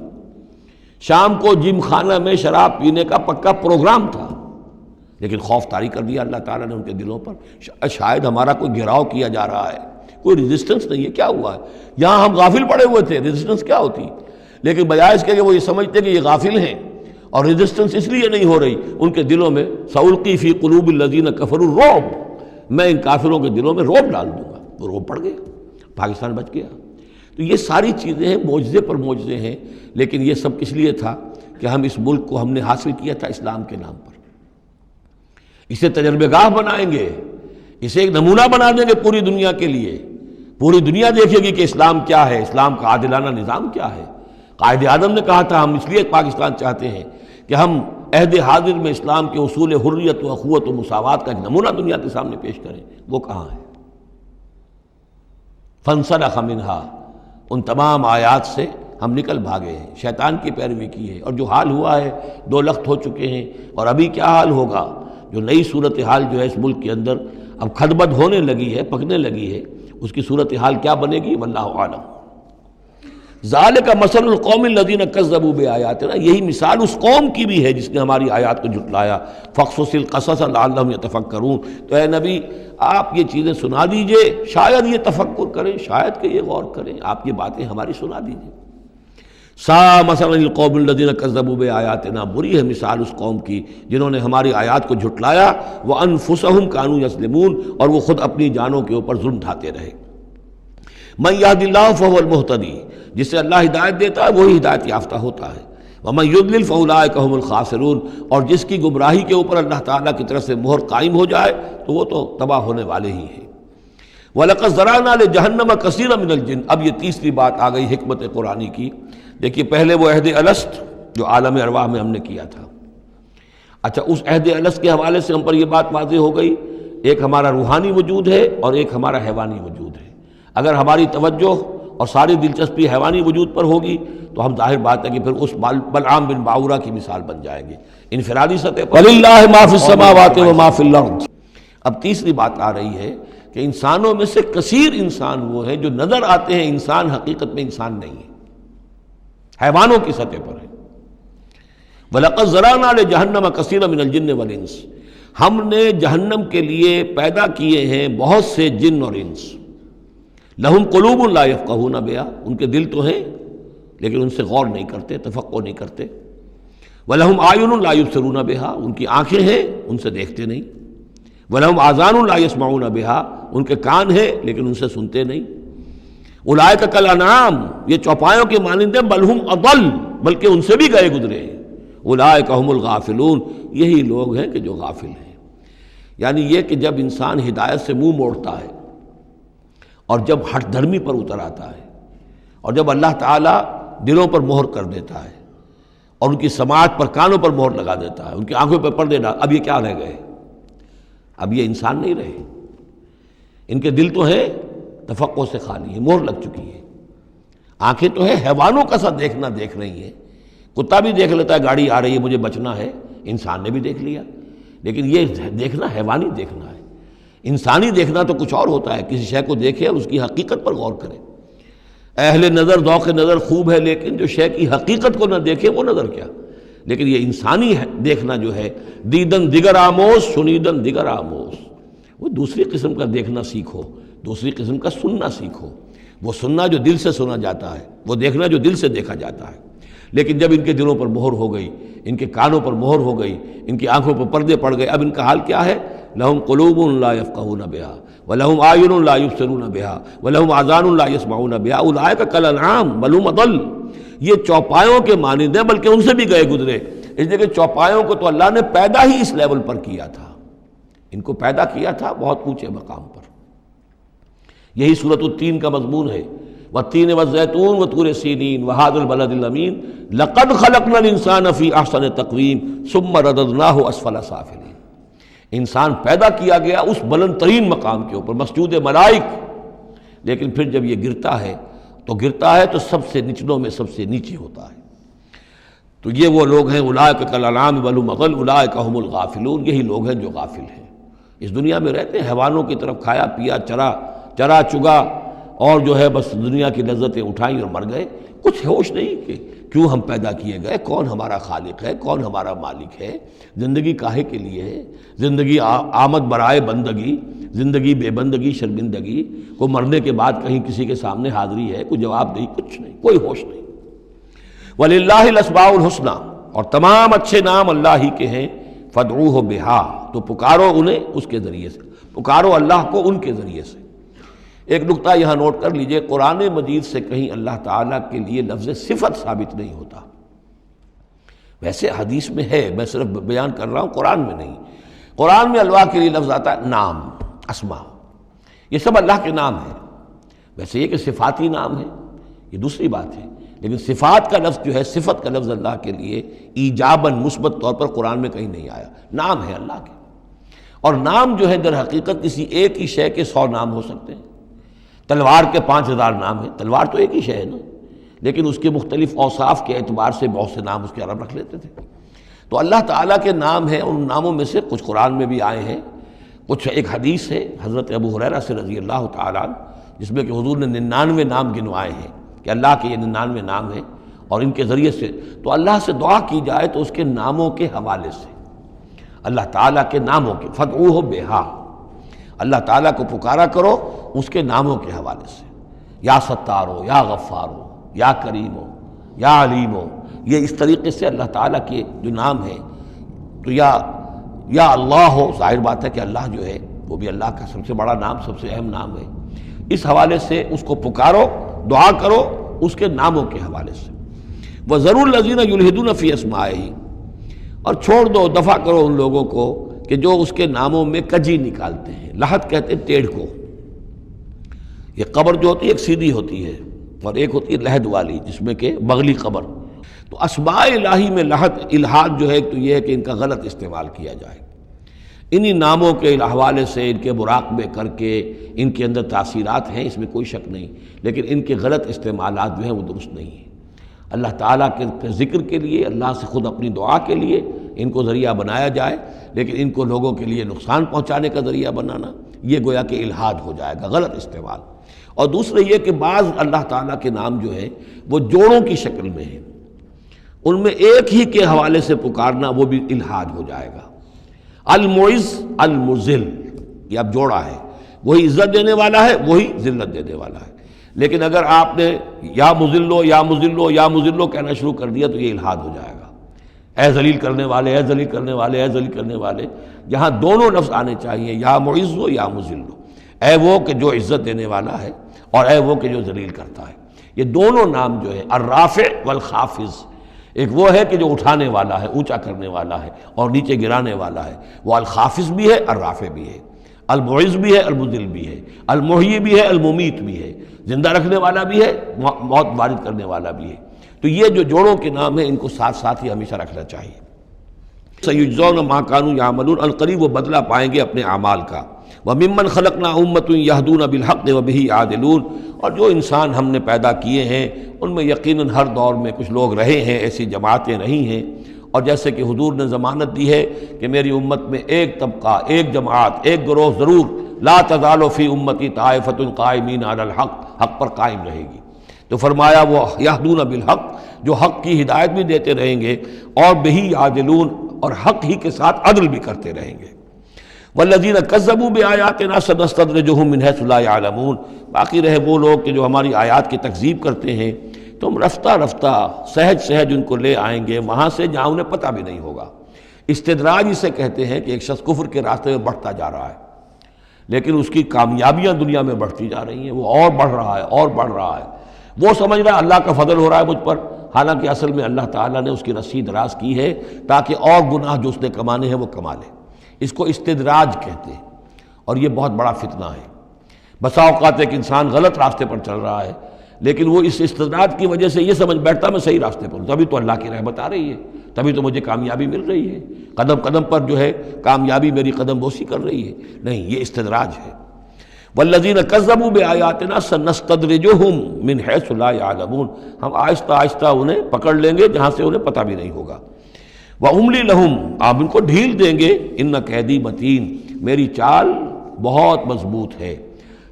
شام کو جم خانہ میں شراب پینے کا پکا پروگرام تھا، لیکن خوف طاری کر دیا اللہ تعالیٰ نے ان کے دلوں پر۔ شاید ہمارا کوئی گھیراؤ کیا جا رہا ہے، کوئی ریزسٹنس نہیں ہے، کیا ہوا ہے؟ یہاں ہم غافل پڑے ہوئے تھے، ریزسٹنس کیا ہوتی؟ لیکن بجائے اس کے کہ وہ یہ سمجھتے کہ یہ غافل ہیں، اور ریزسٹنس اس لیے نہیں ہو رہی، ان کے دلوں میں سألقی فی قلوب الذین کفروا الرعب، میں ان کافروں کے دلوں میں رعب ڈال دوں گا۔ وہ رعب پڑ گئے، پاکستان بچ گیا۔ تو یہ ساری چیزیں ہیں، معجزے پر معجزے ہیں، لیکن یہ سب کس لیے تھا کہ ہم اس ملک کو ہم نے حاصل کیا تھا اسلام کے نام پر۔ اسے تجربہ گاہ بنائیں گے، اسے ایک نمونہ بنا دیں گے پوری دنیا کے لیے۔ پوری دنیا دیکھے گی کہ اسلام کیا ہے، اسلام کا عادلانہ نظام کیا ہے۔ قائد اعظم نے کہا تھا ہم اس لیے پاکستان چاہتے ہیں کہ ہم عہد حاضر میں اسلام کے اصول حریت و اخوت و مساوات کا ایک نمونہ دنیا کے سامنے پیش کریں۔ وہ کہاں ہے؟ فانسلخ منہا، ان تمام آیات سے ہم نکل بھاگے ہیں، شیطان کی پیروی کی ہے، اور جو حال ہوا ہے 2 لخت ہو چکے ہیں، اور ابھی کیا حال ہوگا؟ جو نئی صورتحال جو ہے اس ملک کے اندر اب خدبد ہونے لگی ہے، پکنے لگی ہے، اس کی صورتحال کیا بنے گی واللہ عالم۔ ذالک مثل القوم الذین کذبوا بآیاتنا، یہی مثال اس قوم کی بھی ہے جس نے ہماری آیات کو جھٹلایا۔ فاقصص القصص لعلہم یتفکرون، تو اے نبی آپ یہ چیزیں سنا دیجئے، شاید یہ تفکر کریں، شاید کہ یہ غور کریں، آپ یہ باتیں ہماری سنا دیجئے۔ سا مثلا القوم الذین کذبوا بآیاتنا، بری ہے مثال اس قوم کی جنہوں نے ہماری آیات کو جھٹلایا، وانفسہم کانوا یظلمون، اور وہ خود اپنی جانوں کے اوپر ظلم ڈھاتے رہے۔ من یہد اللہ فہو المہتدی، جسے اللہ ہدایت دیتا ہے وہی ہدایت یافتہ ہوتا ہے۔ ومن یضلل فاولئک هم الخاسرون، اور جس کی گمراہی کے اوپر اللہ تعالیٰ کی طرف سے مہر قائم ہو جائے تو وہ تو تباہ ہونے والے ہی ہیں۔ وَلَقَدْ ذَرَأْنَا لِجَهَنَّمَ كَثِيرًا مِنَ الْجِنِّ، اب یہ تیسری بات آ گئی حکمت قرآنی کی۔ دیکھیے پہلے وہ عہد الست جو عالم ارواح میں ہم نے کیا تھا، اچھا اس عہد الست کے حوالے سے ہم پر یہ بات واضح ہو گئی، ایک ہمارا روحانی وجود ہے اور ایک ہمارا حیوانی وجود ہے۔ اگر ہماری توجہ اور ساری دلچسپی حیوانی وجود پر ہوگی تو ہم ظاہر بات ہے کہ پھر اس بلعام بن باورہ کی مثال بن جائیں گے انفرادی سطح پر۔ وَلِلَّهِ مَا فِي السَّمَاوَاتِ وَمَا فِي الْأَرْضِ، اب تیسری بات آ رہی ہے کہ انسانوں میں سے کثیر انسان وہ ہیں جو نظر آتے ہیں انسان، حقیقت میں انسان نہیں ہے، حیوانوں کی سطح پر ہے۔ وَلَقَدْ ذَرَأْنَا لِجَهَنَّمَ كَثِيرًا مِنَ الْجِنِّ وَالْإِنسِ، ہم نے جہنم کے لیے پیدا کیے ہیں بہت سے جن اور انس۔ لہم قلوب لا یفقہون بہا، ان کے دل تو ہیں لیکن ان سے غور نہیں کرتے، تفقہ نہیں کرتے۔ وَلَهُمْ أَعْيُنٌ لَا يُبْصِرُونَ بِهَا، ان کی آنکھیں ہیں ان سے دیکھتے نہیں۔ وَلَهُمْ آذَانٌ لَا يَسْمَعُونَ بِهَا، ان کے کان ہیں لیکن ان سے سنتے نہیں۔ اولئک کالانعام، یہ چوپایوں کے مانند ہیں، بل ہم اضل، بلکہ ان سے بھی گئے گزرے ہیں۔ اولئک هم الغافلون، یہی لوگ ہیں کہ جو غافل ہیں۔ یعنی یہ کہ جب انسان ہدایت سے منہ موڑتا ہے اور جب ہٹ دھرمی پر اتر آتا ہے اور جب اللہ تعالیٰ دلوں پر مہر کر دیتا ہے اور ان کی سماعت پر کانوں پر مہر لگا دیتا ہے، ان کی آنکھوں پہ پردے ڈال، اب یہ کیا رہ گئے؟ اب یہ انسان نہیں رہے، ان کے دل تو ہیں تفقع سے خالی ہے، مہر لگ چکی ہے۔ آنکھیں تو ہیں حیوانوں کا سا دیکھنا دیکھ رہی ہیں، کتا بھی دیکھ لیتا ہے گاڑی آ رہی ہے مجھے بچنا ہے، انسان نے بھی دیکھ لیا، لیکن یہ دیکھنا حیوانی دیکھنا ہے۔ انسانی دیکھنا تو کچھ اور ہوتا ہے، کسی شے کو دیکھے اور اس کی حقیقت پر غور کرے۔ اہل نظر ذوق نظر خوب ہے، لیکن جو شے کی حقیقت کو نہ دیکھے وہ نظر کیا۔ لیکن یہ انسانی دیکھنا جو ہے، دیدن دیگر آموز شنیدن دیگر آموز، وہ دوسری قسم کا دیکھنا سیکھو، دوسری قسم کا سننا سیکھو۔ وہ سننا جو دل سے سنا جاتا ہے، وہ دیکھنا جو دل سے دیکھا جاتا ہے۔ لیکن جب ان کے دلوں پر مہر ہو گئی، ان کے کانوں پر مہر ہو گئی، ان کی آنکھوں پر پردے پڑ گئے، اب ان کا حال کیا ہے؟ لہم قلوب لا یفقہون بہا ولہم اعین لا یبصرون بہا ولہم آذان لا یسمعون بہا اولئک کالانعام بل ہم اضل، یہ چوپایوں کے مانند ہیں بلکہ ان سے بھی گئے گزرے۔ اس لیے کہ چوپایوں کو تو اللہ نے پیدا ہی اس لیول پر کیا تھا، ان کو پیدا کیا تھا بہت اونچے مقام پر۔ یہی سورۃ التین کا مضمون ہے، والتین والزیتون وطور سینین وہذا البلد الامین لقد خلقنا الانسان فی احسن تقویم ثم رددناہ اسفل سافلین، انسان پیدا کیا گیا اس بلند ترین مقام کے اوپر، مسجود ملائک، لیکن پھر جب یہ گرتا ہے تو سب سے نچلوں میں سب سے نیچے ہوتا ہے۔ تو یہ وہ لوگ ہیں اولئک کالانعام بل ہم اضل اولئک هم الغافلون، یہی لوگ ہیں جو غافل ہیں، اس دنیا میں رہتے ہیں، حیوانوں کی طرف کھایا پیا چرا چگا اور جو ہے بس دنیا کی لذتیں اٹھائیں اور مر گئے، کچھ ہوش نہیں کہ کیوں ہم پیدا کیے گئے، کون ہمارا خالق ہے، کون ہمارا مالک ہے، زندگی کاہے کے لیے ہے، زندگی آمد برائے بندگی، زندگی بے بندگی شرمندگی، کو مرنے کے بعد کہیں کسی کے سامنے حاضری ہے، کوئی جواب نہیں، کچھ نہیں، کوئی ہوش نہیں۔ وَلِلَّهِ الْأَسْمَاءُ الْحُسْنَى، اور تمام اچھے نام اللہ ہی کے ہیں، فَادْعُوهُ بِهَا، تو پکارو انہیں اس کے ذریعے سے، پکارو اللہ کو ان کے ذریعے سے۔ ایک نقطہ یہاں نوٹ کر لیجئے، قرآن مجید سے کہیں اللہ تعالیٰ کے لیے لفظ صفت ثابت نہیں ہوتا۔ ویسے حدیث میں ہے، میں صرف بیان کر رہا ہوں، قرآن میں نہیں۔ قرآن میں اللہ کے لیے لفظ آتا ہے نام، اسما، یہ سب اللہ کے نام ہیں۔ ویسے یہ کہ صفاتی نام ہے یہ دوسری بات ہے، لیکن صفات کا لفظ جو ہے، صفت کا لفظ اللہ کے لیے ایجاباً مثبت طور پر قرآن میں کہیں نہیں آیا۔ نام ہے اللہ کے، اور نام جو ہے در حقیقت کسی ایک ہی شے کے 100 نام ہو سکتے ہیں۔ تلوار کے 5000 نام ہیں، تلوار تو ایک ہی شے ہے نا، لیکن اس کے مختلف اوصاف کے اعتبار سے بہت سے نام اس کے عرب رکھ لیتے تھے۔ تو اللہ تعالیٰ کے نام ہیں، ان ناموں میں سے کچھ قرآن میں بھی آئے ہیں، کچھ ایک حدیث ہے حضرت ابو ہریرہ سے رضی اللہ تعالیٰ عنہ، جس میں کہ حضور نے 99 نام گنوائے ہیں کہ اللہ کے یہ 99 نام ہیں، اور ان کے ذریعے سے تو اللہ سے دعا کی جائے تو اس کے ناموں کے حوالے سے، اللہ تعالیٰ کے ناموں کے، فَادْعُوهُ بِهَا، اللہ تعالیٰ کو پکارا کرو اس کے ناموں کے حوالے سے، یا ستار ہو، یا غفار ہو، یا کریم ہو، یا علیم ہو، یہ اس طریقے سے اللہ تعالیٰ کے جو نام ہیں، تو یا اللہ ہو، ظاہر بات ہے کہ اللہ جو ہے وہ بھی اللہ کا سب سے بڑا نام، سب سے اہم نام ہے، اس حوالے سے اس کو پکارو، دعا کرو اس کے ناموں کے حوالے سے۔ وَذَرُوا الَّذِينَ يُلْحِدُونَ فِي أَسْمَائِهِ، اور چھوڑ دو، دفع کرو ان لوگوں کو کہ جو اس کے ناموں میں کجی نکالتے ہیں۔ لحد کہتے ہیں ٹیڑھ کو، یہ قبر جو ہوتی ہے ایک سیدھی ہوتی ہے اور ایک ہوتی ہے لحد والی، جس میں کہ بغلی قبر۔ تو اسماء الہی میں لحد، الحاد جو ہے تو یہ ہے کہ ان کا غلط استعمال کیا جائے، انہی ناموں کے حوالے سے ان کے مراقبے کر کے ان کے اندر تاثیرات ہیں، اس میں کوئی شک نہیں، لیکن ان کے غلط استعمالات جو ہیں وہ درست نہیں ہیں۔ اللہ تعالیٰ کے ذکر کے لیے، اللہ سے خود اپنی دعا کے لیے ان کو ذریعہ بنایا جائے، لیکن ان کو لوگوں کے لیے نقصان پہنچانے کا ذریعہ بنانا، یہ گویا کہ الحاد ہو جائے گا، غلط استعمال۔ اور دوسرے یہ کہ بعض اللہ تعالیٰ کے نام جو ہیں وہ جوڑوں کی شکل میں ہیں، ان میں ایک ہی کے حوالے سے پکارنا وہ بھی الحاد ہو جائے گا۔ المعز، المذل، یہ اب جوڑا ہے، وہی عزت دینے والا ہے، وہی ذلت دینے والا ہے، لیکن اگر آپ نے یا مذلو یا مذلو یا مذلو کہنا شروع کر دیا تو یہ الحاد ہو جائے گا۔ اے ذلیل کرنے والے، اے ذلیل کرنے والے، اے ذلیل کرنے والے، جہاں دونوں لفظ آنے چاہیے، یا معز ہو یا مذل ہو، اے وہ کہ جو عزت دینے والا ہے اور اے وہ کہ جو ذلیل کرتا ہے۔ یہ دونوں نام جو ہے الرافع والخافض، ایک وہ ہے کہ جو اٹھانے والا ہے، اونچا کرنے والا ہے اور نیچے گرانے والا ہے، وہ الخافض بھی ہے، الرافع بھی ہے، المعز بھی ہے، المذل بھی ہے، المحیی بھی ہے، الممیت بھی ہے، زندہ رکھنے والا بھی ہے، موت وارد کرنے والا بھی ہے۔ تو یہ جو جوڑوں کے نام ہیں ان کو ساتھ ساتھ ہی ہمیشہ رکھنا چاہیے۔ سَيُجْزَوْنَ مَا كَانُوا يَعْمَلُونَ، القریب وہ بدلہ پائیں گے اپنے اعمال کا۔ وَمِمَّنْ خَلَقْنَا أُمَّةٌ يَهْدُونَ بِالْحَقِّ وَبِهِ يَعْدِلُونَ، اور جو انسان ہم نے پیدا کیے ہیں ان میں یقیناً ہر دور میں کچھ لوگ رہے ہیں، ایسی جماعتیں رہی ہیں، اور جیسے کہ حضور نے ضمانت دی ہے کہ میری امت میں ایک طبقہ، ایک جماعت، ایک گروہ ضرور، لا تزال فی امتی طائفۃ قائمین علی الحق، حق پر قائم رہے گی۔ تو فرمایا وہ یہدون بالحق، جو حق کی ہدایت بھی دیتے رہیں گے، اور بہی یعدلون، اور حق ہی کے ساتھ عدل بھی کرتے رہیں گے۔ والذین کذبوا بآیاتنا سنستدرجهم من حیث لا یعلمون، باقی رہے وہ لوگ کہ جو ہماری آیات کی تکذیب کرتے ہیں، تو ہم رفتہ رفتہ سہج سہج ان کو لے آئیں گے وہاں سے جہاں انہیں پتہ بھی نہیں ہوگا۔ استدراج اسے کہتے ہیں کہ ایک شخص کفر کے راستے میں بڑھتا جا رہا ہے، لیکن اس کی کامیابیاں دنیا میں بڑھتی جا رہی ہیں، وہ اور بڑھ رہا ہے اور بڑھ رہا ہے، وہ سمجھ رہا ہے اللہ کا فضل ہو رہا ہے مجھ پر، حالانکہ اصل میں اللہ تعالیٰ نے اس کی رسی دراز کی ہے تاکہ اور گناہ جو اس نے کمانے ہیں وہ کما لے۔ اس کو استدراج کہتے ہیں، اور یہ بہت بڑا فتنہ ہے۔ بسا اوقات ایک انسان غلط راستے پر چل رہا ہے، لیکن وہ اس استدراج کی وجہ سے یہ سمجھ بیٹھتا میں صحیح راستے پر ہوں، تبھی تو اللہ کی رحمت آ رہی ہے، تبھی تو مجھے کامیابی مل رہی ہے، قدم قدم پر جو ہے کامیابی میری قدم بوسی کر رہی ہے۔ نہیں، یہ استدراج ہے۔ والذین کذبوا بآیاتنا سنستدرجهم من حیث لا یعلمون، ہم آہستہ آہستہ انہیں پکڑ لیں گے جہاں سے انہیں پتہ بھی نہیں ہوگا۔ وَأُمْلِي لَهُمْ، آپ ان کو ڈھیل دیں گے، ان قیدی متین، میری چال بہت مضبوط ہے۔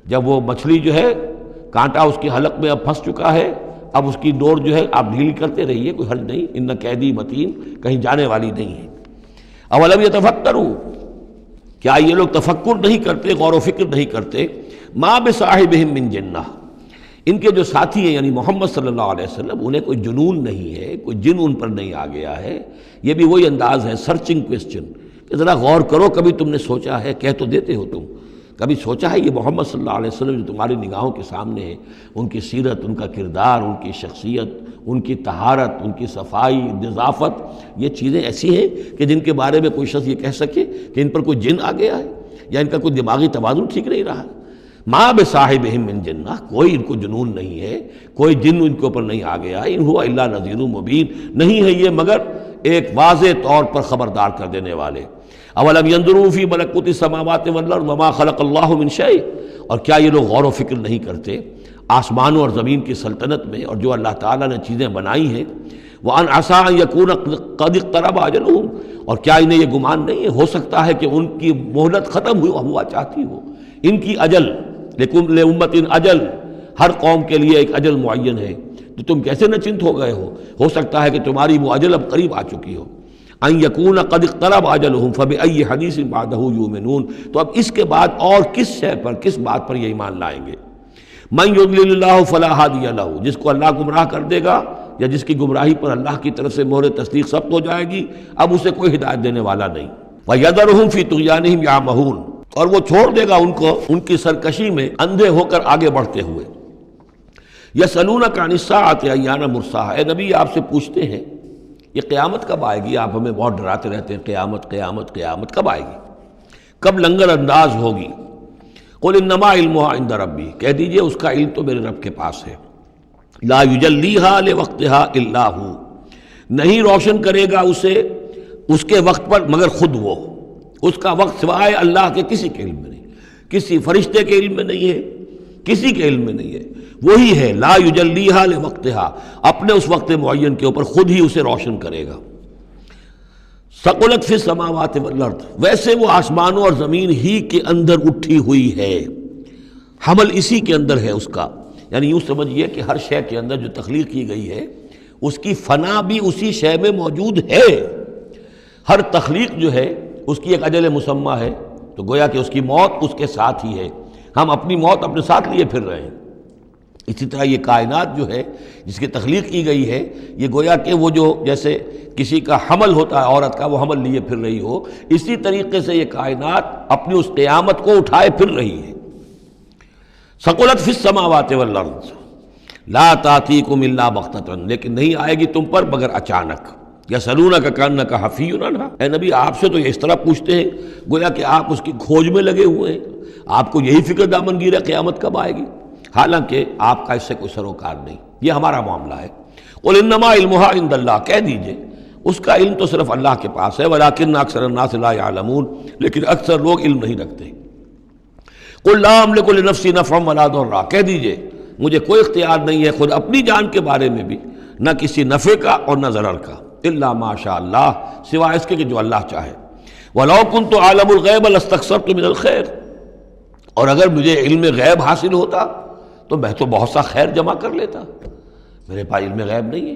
جب وہ مچھلی جو ہے کانٹا اس کے حلق میں اب پھنس چکا ہے، اب اس کی ڈور جو ہے آپ ڈھیلی کرتے رہیے، کوئی حرج نہیں، ان قیدی متین کہیں جانے والی نہیں ہے۔ اولم یتفکروا، کیا یہ لوگ تفکر نہیں کرتے، غور و فکر نہیں کرتے، ما بصاحبہم من جنہ، ان کے جو ساتھی ہیں یعنی محمد صلی اللہ علیہ وسلم، انہیں کوئی جنون نہیں ہے، کوئی جن ان پر نہیں آ گیا ہے۔ یہ بھی وہی انداز ہے سرچنگ کویسچن کہ ذرا غور کرو، کبھی تم نے سوچا ہے، کہہ تو دیتے ہو تم، کبھی سوچا ہے یہ محمد صلی اللہ علیہ وسلم جو تمہاری نگاہوں کے سامنے ہے، ان کی سیرت، ان کا کردار، ان کی شخصیت، ان کی طہارت، ان کی صفائی، نظافت، یہ چیزیں ایسی ہیں کہ جن کے بارے میں کوئی شخص یہ کہہ سکے کہ ان پر کوئی جن آ گیا ہے یا ان کا کوئی دماغی توازن ٹھیک نہیں رہا۔ ما بصاحبہم من جنہ، کوئی ان کو جنون نہیں ہے، کوئی جن ان کے اوپر نہیں آ گیا، ان ہوا الا نذیر مبین، نہیں ہے یہ مگر ایک واضح طور پر خبردار کر دینے والے۔ اولم ينظروا فی ملکوت السماوات والارض وما خلق اللہ من شیء، اور کیا یہ لوگ غور و فکر نہیں کرتے آسمانوں اور زمین کی سلطنت میں اور جو اللہ تعالیٰ نے چیزیں بنائی ہیں، وان عسى ان يكون قد اقترب اجلهم، اور کیا انہیں یہ گمان نہیں ہے ہو سکتا ہے کہ ان کی مہلت ختم ہوا چاہتی ہو، ان کی اجل، لکل امت اجل، ہر قوم کے لیے ایک اجل معین ہے، تو تم کیسے نچنت ہو گئے ہو سکتا ہے کہ تمہاری وہ اجل اب قریب آ چکی ہو۔ ان یکون قد اقترب اجلہم فبأی حدیث بعدہ یؤمنون، تو اب اس کے بعد اور کس شے پر، کس بات پر یہ ایمان لائیں گے؟ من یضلل اللہ فلا ہادی لہ، جس کو اللہ گمراہ کر دے گا یا جس کی گمراہی پر اللہ کی طرف سے مہر تصدیق ثبت ہو جائے گی، اب اسے کوئی ہدایت دینے والا نہیں۔ وَيَذَرُهُمْ فِي طُغْيَانِهِمْ يَعْمَهُونَ، اور وہ چھوڑ دے گا ان کو ان کی سرکشی میں اندھے ہو کر آگے بڑھتے ہوئے۔ يَسْأَلُونَكَ عَنِ السَّاعَةِ أَيَّانَ مُرْسَاهَا، اے نبی آپ سے پوچھتے ہیں یہ قیامت کب آئے گی، آپ ہمیں بہت ڈراتے رہتے ہیں قیامت قیامت قیامت کب آئے گی، کب لنگر انداز ہوگی۔ قُلْ إِنَّمَا عِلْمُهَا عِنْدَ رَبِّي، کہہ دیجئے اس کا علم تو میرے رب کے پاس ہے۔ لا يجلیها لوقتها الا هو، نہیں روشن کرے گا اسے اس کے وقت پر مگر خود وہ، اس کا وقت سوائے اللہ کے کسی کے علم میں نہیں، کسی فرشتے کے علم میں نہیں ہے، کسی کے علم میں نہیں ہے، وہی ہے لا یجلیها لوقتها، اپنے اس وقت معین کے اوپر خود ہی اسے روشن کرے گا۔ ثقلت فی السماوات والارض، ویسے وہ آسمانوں اور زمین ہی کے اندر اٹھی ہوئی ہے، حمل اسی کے اندر ہے اس کا، یعنی یوں سمجھیے کہ ہر شے کے اندر جو تخلیق کی گئی ہے اس کی فنا بھی اسی شے میں موجود ہے۔ ہر تخلیق جو ہے اس کی ایک اجل مسمى ہے، تو گویا کہ اس کی موت اس کے ساتھ ہی ہے، ہم اپنی موت اپنے ساتھ لیے پھر رہے ہیں۔ اسی طرح یہ کائنات جو ہے جس کی تخلیق کی گئی ہے، یہ گویا کہ وہ جو جیسے کسی کا حمل ہوتا ہے عورت کا، وہ حمل لیے پھر رہی ہو، اسی طریقے سے یہ کائنات اپنی اس قیامت کو اٹھائے پھر رہی ہے۔ ثقلت فی السماوات والارض لا تاتیکم الا بغتۃ، لیکن نہیں آئے گی تم پر مگر اچانک۔ یسألونک کأنک حفی عنہا، اے نبی آپ سے تو یہ اس طرح پوچھتے ہیں گویا کہ آپ اس کی کھوج میں لگے ہوئے ہیں، آپ کو یہی فکر دامنگیر ہے قیامت کب آئے گی، حالانکہ آپ کا اس سے کوئی سروکار نہیں، یہ ہمارا معاملہ ہے۔ قل انما علمها عند اللہ، کہہ دیجئے اس کا علم تو صرف اللہ کے پاس ہے، ولکن اکثر الناس لا يعلمون، لیکن اکثر لوگ علم نہیں رکھتے۔ قل لا املک لنفسی نفعا ولا ضرا، کہہ دیجئے مجھے کوئی اختیار نہیں ہے خود اپنی جان کے بارے میں بھی، نہ کسی نفع کا اور نہ ضرر کا، الا ما شاء اللہ، سوائے اس کے کہ جو اللہ چاہے۔ ولو كنت اعلم الغیب لاستكثرت من الخیر، اور اگر مجھے علم غیب حاصل ہوتا تو میں تو بہت سا خیر جمع کر لیتا، میرے پاس علم غیب نہیں ہے۔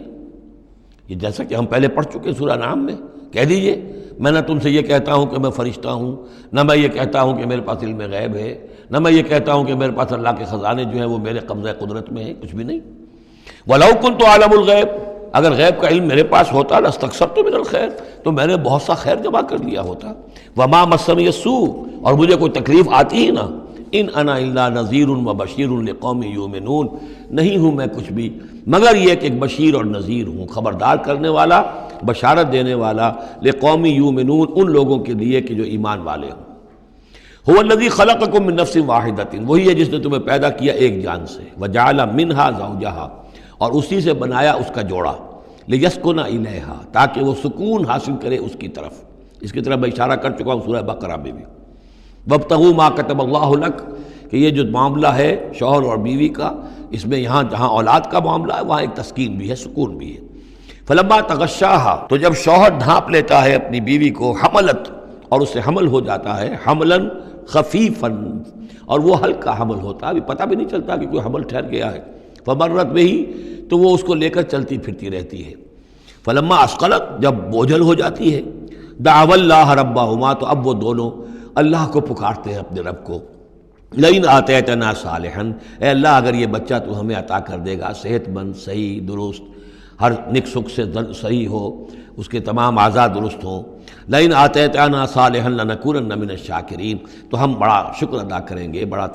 یہ جیسا کہ ہم پہلے پڑھ چکے سورہ نام میں، کہہ دیجئے میں نہ تم سے یہ کہتا ہوں کہ میں فرشتہ ہوں، نہ میں یہ کہتا ہوں کہ میرے پاس علم غیب ہے، نہ میں یہ کہتا ہوں کہ میرے پاس اللہ کے خزانے جو ہیں وہ میرے قبضہ قدرت میں ہیں، کچھ بھی نہیں۔ وَلَوْ كُنْتُ أَعْلَمُ الْغَيْبَ، اگر غیب کا علم میرے پاس ہوتا لَاسْتَكْثَرْتُ مِنَ الْخَيْرِ، تو میں نے بہت سا خیر جمع کر لیا ہوتا۔ وَمَا مَسَّنِيَ السُّوءُ، اور مجھے کوئی تکلیف آتی ہی نہ۔ ان انا الا نذیر وبشیر لقوم یؤمنون، نہیں ہوں میں کچھ بھی مگر یہ کہ ایک بشیر اور نذیر ہوں، خبردار کرنے والا، بشارت دینے والا، لقوم یؤمنون، ان لوگوں کے لیے کہ جو ایمان والے ہوں۔ هو الذی خلقکم من نفس واحدۃ، وہی ہے جس نے تمہیں پیدا کیا ایک جان سے، وجعل منها زوجها، اور اسی سے بنایا اس کا جوڑا، لیسکن الیہا، تاکہ وہ سکون حاصل کرے اس کی طرف۔ اس کی طرف میں اشارہ کر چکا ہوں سورہ بقرہ میں بھی۔ وابتغوا ما کتب اللہ لک، کہ یہ جو معاملہ ہے شوہر اور بیوی کا، اس میں یہاں جہاں اولاد کا معاملہ ہے وہاں ایک تسکین بھی ہے، سکون بھی ہے۔ فلما تغشاہا، تو جب شوہر ڈھانپ لیتا ہے اپنی بیوی کو، حملت، اور اس سے حمل ہو جاتا ہے، حملا خفیفا، اور وہ ہلکا حمل ہوتا ہے، ابھی پتہ بھی نہیں چلتا کہ کوئی حمل ٹھہر گیا ہے، فمرت بہی، تو وہ اس کو لے کر چلتی پھرتی رہتی ہے، فلما اسقلت، جب بوجھل ہو جاتی ہے، دعوا اللہ ربہما، تو اب وہ دونوں اللہ کو پکارتے ہیں، اپنے رب کو، لئن آتیتنا صالحا، اے اللہ اگر یہ بچہ تو ہمیں عطا کر دے گا صحت مند، صحیح، درست، ہر نک سکھ سے صحیح ہو، اس کے تمام اعضاء درست ہوں، لئن آتیتنا صالحا لنکونن من الشاکرین، تو ہم بڑا شکر ادا کریں گے، بڑا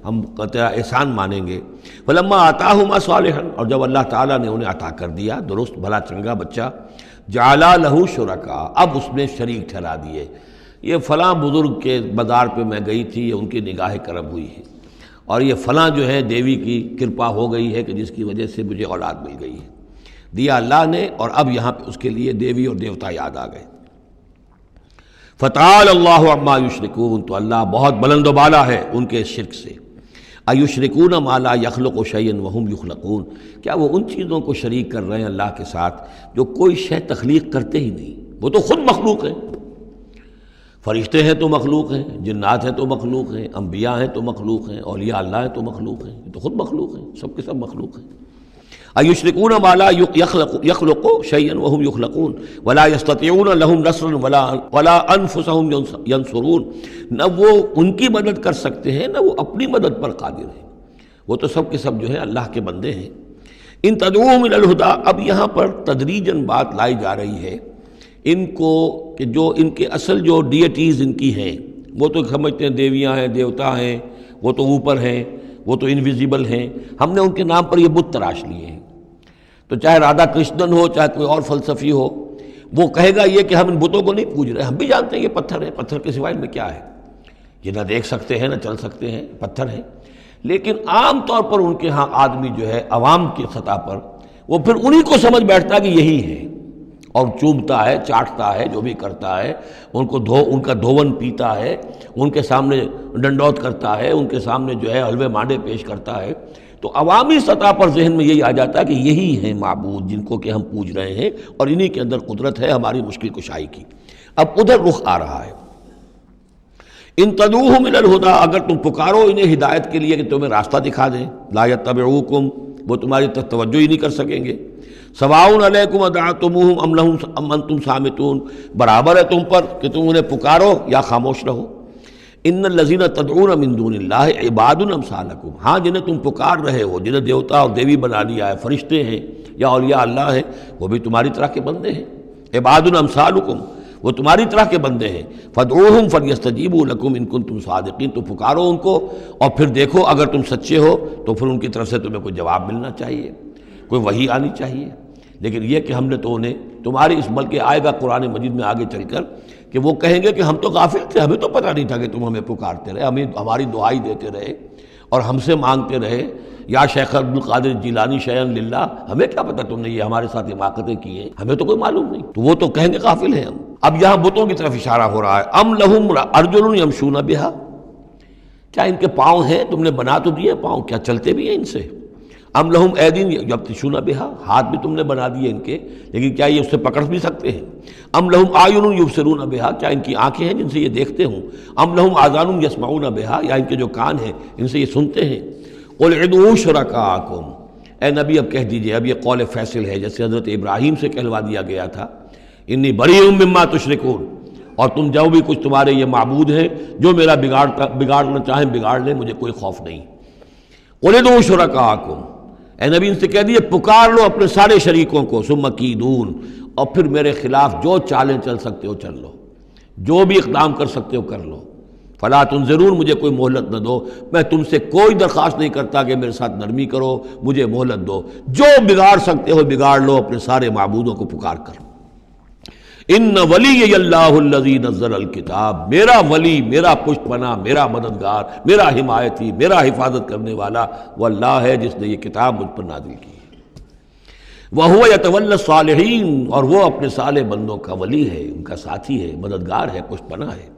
ہم تیرا احسان مانیں گے۔ فلما آتاہما صالحا، اور جب اللہ تعالیٰ نے انہیں عطا کر دیا درست بھلا چنگا بچہ، جعلا لہ شرکاء، اب اس میں شریک ٹھہرا دیے، یہ فلاں بزرگ کے مزار پہ میں گئی تھی، یہ ان کی نگاہ کرم ہوئی ہے، اور یہ فلاں جو ہے دیوی کی کرپا ہو گئی ہے کہ جس کی وجہ سے مجھے اولاد مل گئی ہے، دیا اللہ نے، اور اب یہاں پہ اس کے لیے دیوی اور دیوتا یاد آ گئے۔ فتعال اللہ عما یشرکون، تو اللہ بہت بلند و بالا ہے ان کے شرک سے۔ ایشرکون ما لا یخلق شیئا وہم یخلقون، کیا وہ ان چیزوں کو شریک کر رہے ہیں اللہ کے ساتھ جو کوئی شے تخلیق کرتے ہی نہیں، وہ تو خود مخلوق ہیں، فرشتے ہیں تو مخلوق ہیں، جنات ہیں تو مخلوق ہیں، انبیاء ہیں تو مخلوق ہیں، اولیاء اللہ ہیں تو مخلوق ہیں، یہ تو خود مخلوق ہیں، سب کے سب مخلوق ہیں۔ ایشرکون ما لا یخلق شیئا وہم یخلقون ولا یستطیعون لہم نصرا ولا انفسہم ینصرون، نہ وہ ان کی مدد کر سکتے ہیں نہ وہ اپنی مدد پر قادر ہیں، وہ تو سب کے سب جو ہے اللہ کے بندے ہیں۔ ان تدعوہم الی الہدی، اب یہاں پر تدریجاً بات لائی جا رہی ہے ان کو کہ جو ان کے اصل جو ڈیٹیز ان کی ہیں، وہ تو سمجھتے ہیں دیویاں ہیں، دیوتا ہیں، وہ تو اوپر ہیں، وہ تو انویزیبل ہیں، ہم نے ان کے نام پر یہ بت تراش لیے ہیں۔ تو چاہے رادھا کرشنن ہو، چاہے کوئی اور فلسفی ہو، وہ کہے گا یہ کہ ہم ان بتوں کو نہیں پوج رہے، ہم بھی جانتے ہیں یہ پتھر ہے، پتھر کے سوائے ان میں کیا ہے، یہ نہ دیکھ سکتے ہیں نہ چل سکتے ہیں، پتھر ہیں، لیکن عام طور پر ان کے ہاں آدمی جو ہے عوام کی سطح پر وہ پھر انہی کو سمجھ بیٹھتا ہے کہ یہی ہے، اور چومتا ہے، چاٹتا ہے، جو بھی کرتا ہے، ان کا دھون پیتا ہے، ان کے سامنے ڈنڈوت کرتا ہے، ان کے سامنے جو ہے حلوے مانڈے پیش کرتا ہے، تو عوامی سطح پر ذہن میں یہی آ جاتا ہے کہ یہی ہیں معبود جن کو کہ ہم پوج رہے ہیں، اور انہی کے اندر قدرت ہے ہماری مشکل کشائی کی۔ اب ادھر رخ آ رہا ہے، ان تدعوہم الی الہدی، اگر تم پکارو انہیں ہدایت کے لیے کہ تمہیں راستہ دکھا دیں، لا یتبعوکم، وہ تمہاری طرف توجہ ہی نہیں کر سکیں گے، سواء علیکم ادعوتموہم ام انتم صامتون، برابر ہے تم پر کہ تم انہیں پکارو یا خاموش رہو۔ ان الذین تدعون من دون اللہ عباد امثالکم، ہاں جنہیں تم پکار رہے ہو، جنہیں دیوتا اور دیوی بنا لیا ہے، فرشتے ہیں یا اولیاء اللہ ہیں، وہ بھی تمہاری طرح کے بندے ہیں، عباد امثالکم، وہ تمہاری طرح کے بندے ہیں، فادعوہم فلیستجیبوا لکم ان کنتم صادقین، تو پکارو ان کو اور پھر دیکھو اگر تم سچے ہو تو پھر ان کی طرف سے تمہیں کوئی جواب ملنا چاہیے، کوئی وحی آنی چاہیے۔ لیکن یہ کہ ہم نے تو انہیں تمہاری اس، بلکہ آئے گا قرآن مجید میں آگے چل کر کہ وہ کہیں گے کہ ہم تو غافل تھے، ہمیں تو پتہ نہیں تھا کہ تم ہمیں پکارتے رہے، ہمیں ہماری دعائی دیتے رہے اور ہم سے مانگتے رہے، یا شیخ عبد القادر جیلانی شیئن للہ، ہمیں کیا پتہ تم نے یہ ہمارے ساتھ حماقتیں کی ہیں، ہمیں تو کوئی معلوم نہیں، تو وہ تو کہیں گے غافل ہیں ہم۔ اب یہاں بتوں کی طرف اشارہ ہو رہا ہے، ام لہم ارجل یمشون بہا، کیا ان کے پاؤں ہیں، تم نے بنا تو دیے پاؤں، کیا چلتے بھی ہیں ان سے؟ ام لہم ایدین یبطشون بہا، ہاتھ بھی تم نے بنا دیے ان کے، لیکن کیا یہ اس سے پکڑ بھی سکتے ہیں؟ ام لہم اعین یبصرون بہا، کیا ان کی آنکھیں ہیں جن سے یہ دیکھتے ہوں؟ ام لہم آذان یسمعون بہا، یا ان کے جو کان ہیں ان سے یہ سنتے ہیں؟ قل ادعوا شرکاءکم، اے نبی اب کہہ دیجئے، اب یہ قول فیصل ہے، جیسے حضرت ابراہیم سے کہلوا دیا گیا تھا، انی بریء مما تشرکون، اور تم جو بھی کچھ تمہارے یہ معبود ہیں جو میرا بگاڑنا چاہیں بگاڑ لیں، مجھے کوئی خوف نہیں۔ قل ادعوا شرکاءکم، اے نبی ان سے کہہ دیے پکار لو اپنے سارے شریکوں کو، ثم کیدون، اور پھر میرے خلاف جو چالیں چل سکتے ہو چل لو، جو بھی اقدام کر سکتے ہو کر لو، فلا تنظرون، مجھے کوئی مہلت نہ دو، میں تم سے کوئی درخواست نہیں کرتا کہ میرے ساتھ نرمی کرو، مجھے مہلت دو، جو بگاڑ سکتے ہو بگاڑ لو اپنے سارے معبودوں کو پکار کر۔ ان ولی اللہ الذی نزل الکتاب، میرا ولی، میرا پشت پناہ، میرا مددگار، میرا حمایتی، میرا حفاظت کرنے والا وہ اللہ ہے جس نے یہ کتاب مجھ پر نازل کی ہے۔ وَهُوَ يَتَوَلَّى الصَّالِحِينَ، اور وہ اپنے صالح بندوں کا ولی ہے، ان کا ساتھی ہے، مددگار ہے، پشت پناہ ہے۔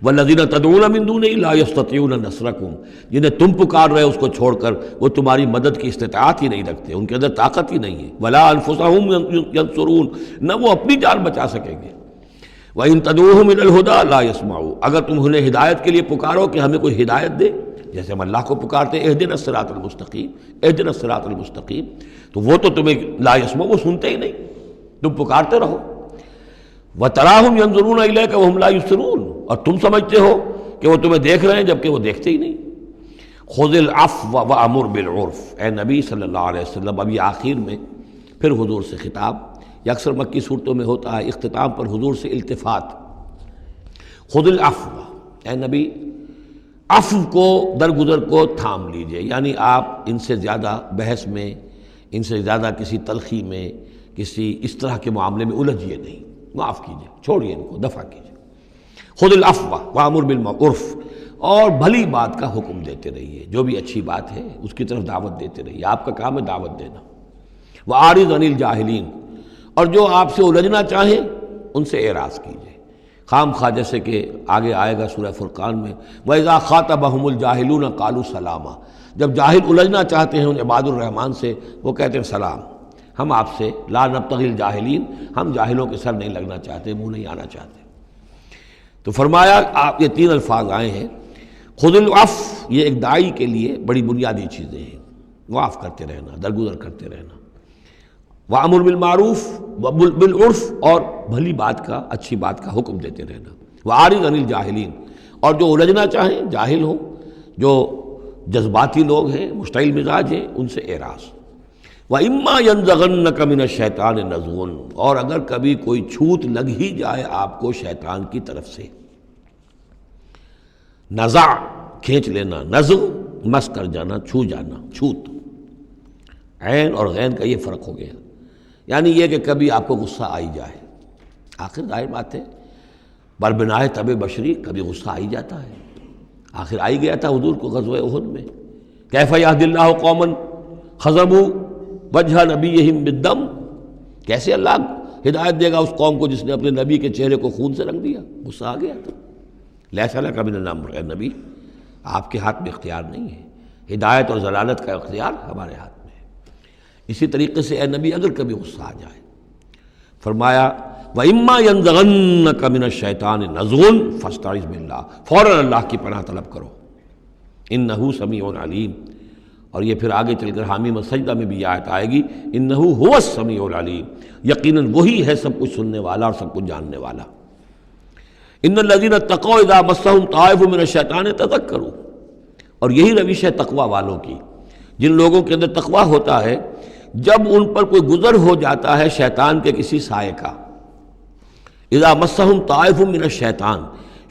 وَالَّذِينَ تَدْعُونَ مِن دُونِهِ لَا يَسْتَطِيعُونَ نَصْرَكُمْ، جنہیں تم پکار رہے ہو اس کو چھوڑ کر وہ تمہاری مدد کی استطاعت ہی نہیں رکھتے، ان کے اندر طاقت ہی نہیں ہے۔ وَلَا أَنفُسَهُمْ يَنصُرُونَ، نہ وہ اپنی جان بچا سکیں گے۔ وَإِن تَدْعُوهُمْ إِلَى الْهُدَىٰ لَا يَسْمَعُوا، اگر تم انہیں ہدایت کے لیے پکارو کہ ہمیں کوئی ہدایت دے، جیسے ہم اللہ کو پکارتے ہیں اہدنا الصراط المستقیم اہدنا الصراط المستقیم، تو وہ تو تمہیں لا یسمعون، وہ سنتے ہی نہیں، تم پکارتے رہو۔ وَتَرَاهُمْ يَنظُرُونَ إِلَيْكَ وَهُمْ لَا يُبْصِرُونَ، اور تم سمجھتے ہو کہ وہ تمہیں دیکھ رہے ہیں جبکہ وہ دیکھتے ہی نہیں۔ خُذِ الْعَفْوَ وَأْمُرْ بِالْعُرْفِ، اے نبی صلی اللہ علیہ وسلم، اب یہ آخر میں پھر حضور سے خطاب، یہ اکثر مکی صورتوں میں ہوتا ہے، اختتام پر حضور سے التفات۔ خُذِ الْعَفْوَ، اے نبی عفو کو، درگزر کو تھام لیجئے، یعنی آپ ان سے زیادہ بحث میں، ان سے زیادہ کسی تلخی میں، کسی اس طرح کے معاملے میں الجھیے نہیں، معاف کیجئے، چھوڑیے ان کو، دفع کیجئے۔ خُذِ الْعَفْوَ وَأْمُرْ بِالْعُرْفِ، اور بھلی بات کا حکم دیتے رہیے، جو بھی اچھی بات ہے اس کی طرف دعوت دیتے رہیے، آپ کا کام ہے دعوت دینا۔ وَأَعْرِضْ عَنِ الْجَاهِلِينَ، اور جو آپ سے الجھنا چاہیں ان سے اعراض کیجئے، خام خواہ، جیسے کہ آگے آئے گا سورہ فرقان میں، وَإِذَا خَاطَبَهُمُ الْجَاهِلُونَ قَالُوا سَلَامًا، جب جاہل الجھنا چاہتے ہیں ان عباد الرحمن سے، وہ کہتے ہیں سلام، ہم آپ سے لا نبتغی الجاہلین، ہم جاہلوں کے سر نہیں لگنا چاہتے، منہ نہیں آنا چاہتے۔ تو فرمایا آپ یہ تین الفاظ آئے ہیں، خذ العفو، یہ ایک داعی کے لیے بڑی بنیادی چیزیں ہیں، معاف کرتے رہنا، درگزر کرتے رہنا، وَأَمُرْ بِالْمَعْرُوفِ وَبِالْعُرْفِ، اور بھلی بات کا، اچھی بات کا حکم دیتے رہنا، وَأَعْرِضْ عَنِ الْجَاهِلِينَ، اور جو الجھنا چاہیں، جاہل ہوں، جو جذباتی لوگ ہیں، مشتعل مزاج ہیں، ان سے اعراض۔ وَإِمَّا يَنزَغَنَّكَ مِنَ الشَّيْطَانِ نَزْغٌ، اور اگر کبھی کوئی چھوت لگ ہی جائے آپ کو شیطان کی طرف سے، نزع کھینچ لینا، نزغ مس کر جانا، چھو جانا، چھوت، عین اور غین کا یہ فرق ہو گیا، یعنی یہ کہ کبھی آپ کو غصہ آئی جائے، آخر ظاہر بات ہے بربنائے طبع بشری، کبھی غصہ آئی جاتا ہے، آخر آئی گیا تھا حضور کو غزوہ احد میں، کیف یہدی اللہ قوما خضبوا وجہ نبیہم بالدم، کیسے اللہ ہدایت دے گا اس قوم کو جس نے اپنے نبی کے چہرے کو خون سے رنگ دیا، غصہ آ گیا تھا۔ لیس لک من الامر، اے نبی آپ کے ہاتھ میں اختیار نہیں ہے، ہدایت اور ضلالت کا اختیار ہمارے ہاتھ میں ہے۔ اسی طریقے سے اے نبی اگر کبھی غصہ آ جائے، فرمایا وَإِمَّا يَنزَغَنَّكَ مِنَ الشَّيْطَانِ نَزْغٌ فَاسْتَعِذْ بِاللَّهِ، فوراً اللہ کی پناہ طلب کرو، إِنَّهُ سَمِيعٌ عَلِيمٌ، اور یہ پھر آگے چل کر حامیم السجدہ میں بھی یہ آیت آئے گی، إِنَّهُ هُوَ السَّمِيعُ الْعَلِيمُ، یقیناً وہی ہے سب کچھ سننے والا اور سب کچھ جاننے والا۔ إِنَّ الَّذِينَ اتَّقَوْا إِذَا مَسَّهُمْ طَائِفٌ مِّنَ الشَّيْطَانِ تَذَكَّرُوا، اور یہی روش ہے تقوی والوں کی، جن لوگوں کے اندر تقوی ہوتا ہے، جب ان پر کوئی گزر ہو جاتا ہے شیطان کے کسی سائے کا، اذا مسہم طائف من الشیطان،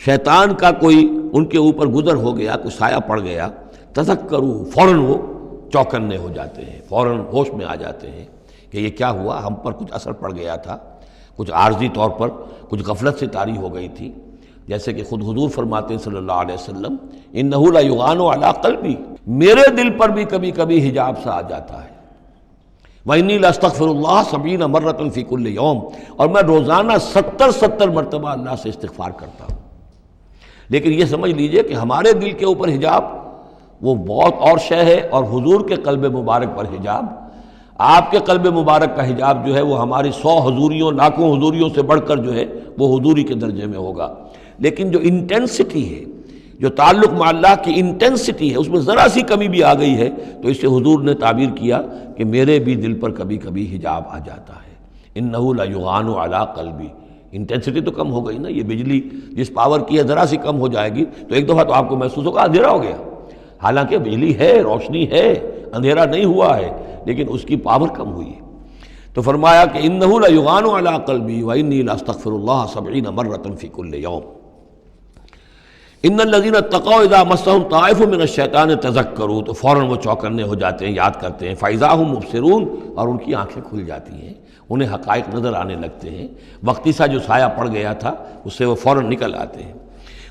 شیطان کا کوئی ان کے اوپر گزر ہو گیا، کوئی سایہ پڑ گیا، تذکروا، فوراً وہ چوکنے ہو جاتے ہیں، فوراً ہوش میں آ جاتے ہیں کہ یہ کیا ہوا، ہم پر کچھ اثر پڑ گیا تھا، کچھ عارضی طور پر کچھ غفلت سے طاری ہو گئی تھی، جیسے کہ خود حضور فرماتے ہیں صلی اللہ علیہ وسلم، انہ لیغان علی قلبی، میرے دل پر بھی کبھی کبھی حجاب سا آ جاتا ہے، وَإِنِّي لَأَسْتَغْفِرُ اللَّهَ 70 مرۃ فی کل یوم، اور میں روزانہ 70 مرتبہ اللہ سے استغفار کرتا ہوں۔ لیکن یہ سمجھ لیجئے کہ ہمارے دل کے اوپر حجاب وہ بہت اور شے ہے، اور حضور کے قلب مبارک پر حجاب، آپ کے قلب مبارک کا حجاب جو ہے وہ ہماری 100 حضوریوں، لاکھوں حضوریوں سے بڑھ کر جو ہے وہ حضوری کے درجے میں ہوگا، لیکن جو انٹینسٹی ہے، جو تعلق مع اللہ کی انٹینسٹی ہے، اس میں ذرا سی کمی بھی آ گئی ہے تو اس سے حضور نے تعبیر کیا کہ میرے بھی دل پر کبھی کبھی حجاب آ جاتا ہے، انہ لیغان علی قلبی، انٹینسٹی تو کم ہو گئی نا، یہ بجلی جس پاور کی ہے ذرا سی کم ہو جائے گی تو ایک دفعہ تو آپ کو محسوس ہوگا اندھیرا ہو گیا، حالانکہ بجلی ہے، روشنی ہے، اندھیرا نہیں ہوا ہے، لیکن اس کی پاور کم ہوئی ہے۔ تو فرمایا کہ انہ لیغان علی قلبی وانی لاستغفر اللہ 70 مرۃ فی کل یوم۔ ان الذین اتقوا اذا مسهم طائف من الشیطان تذکروا، تو فوراً وہ چوکنے ہو جاتے ہیں، یاد کرتے ہیں، فاذا هم مبصرون، اور ان کی آنکھیں کھل جاتی ہیں، انہیں حقائق نظر آنے لگتے ہیں، وقتی سا جو سایہ پڑ گیا تھا اس سے وہ فوراً نکل آتے ہیں۔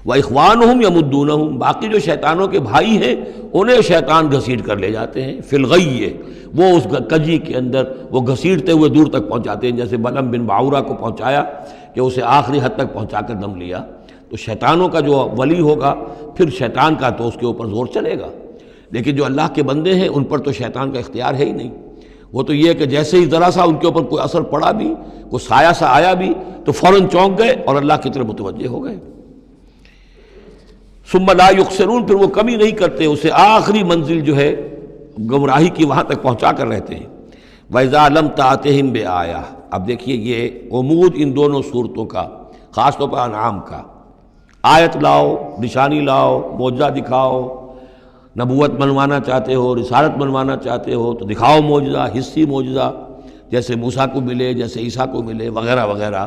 وَإِخْوَانُهُمْ يَمُدُّونَهُمْ، باقی جو شیطانوں کے بھائی ہیں انہیں شیطان گھسیٹ کر لے جاتے ہیں، فی الغی، وہ اس کجی کے اندر وہ گھسیٹتے ہوئے دور تک پہنچاتے ہیں، جیسے بلعم بن باعورہ کو پہنچایا کہ اسے آخری حد تک پہنچا کر دم لیا۔ تو شیطانوں کا جو ولی ہوگا پھر شیطان کا تو اس کے اوپر زور چلے گا، لیکن جو اللہ کے بندے ہیں ان پر تو شیطان کا اختیار ہے ہی نہیں، وہ تو یہ کہ جیسے ہی ذرا سا ان کے اوپر کوئی اثر پڑا بھی، کوئی سایہ سا آیا بھی تو فوراً چونک گئے اور اللہ کی طرف متوجہ ہو گئے۔ ثم لا یقصرون، پھر وہ کمی نہیں کرتے اسے آخری منزل جو ہے گمراہی کی وہاں تک پہنچا کر رہتے ہیں۔ وَإِذَا لَمْ تَأْتِهِمْ بِآیَةٍ، اب دیکھیے یہ عمود ان دونوں صورتوں کا، خاص طور پر انعام کا، آیت لاؤ، نشانی لاؤ، معجزہ دکھاؤ، نبوت منوانا چاہتے ہو، رسالت منوانا چاہتے ہو تو دکھاؤ معجزہ، حصی معجزہ جیسے موسیٰ کو ملے، جیسے عیسیٰ کو ملے، وغیرہ وغیرہ۔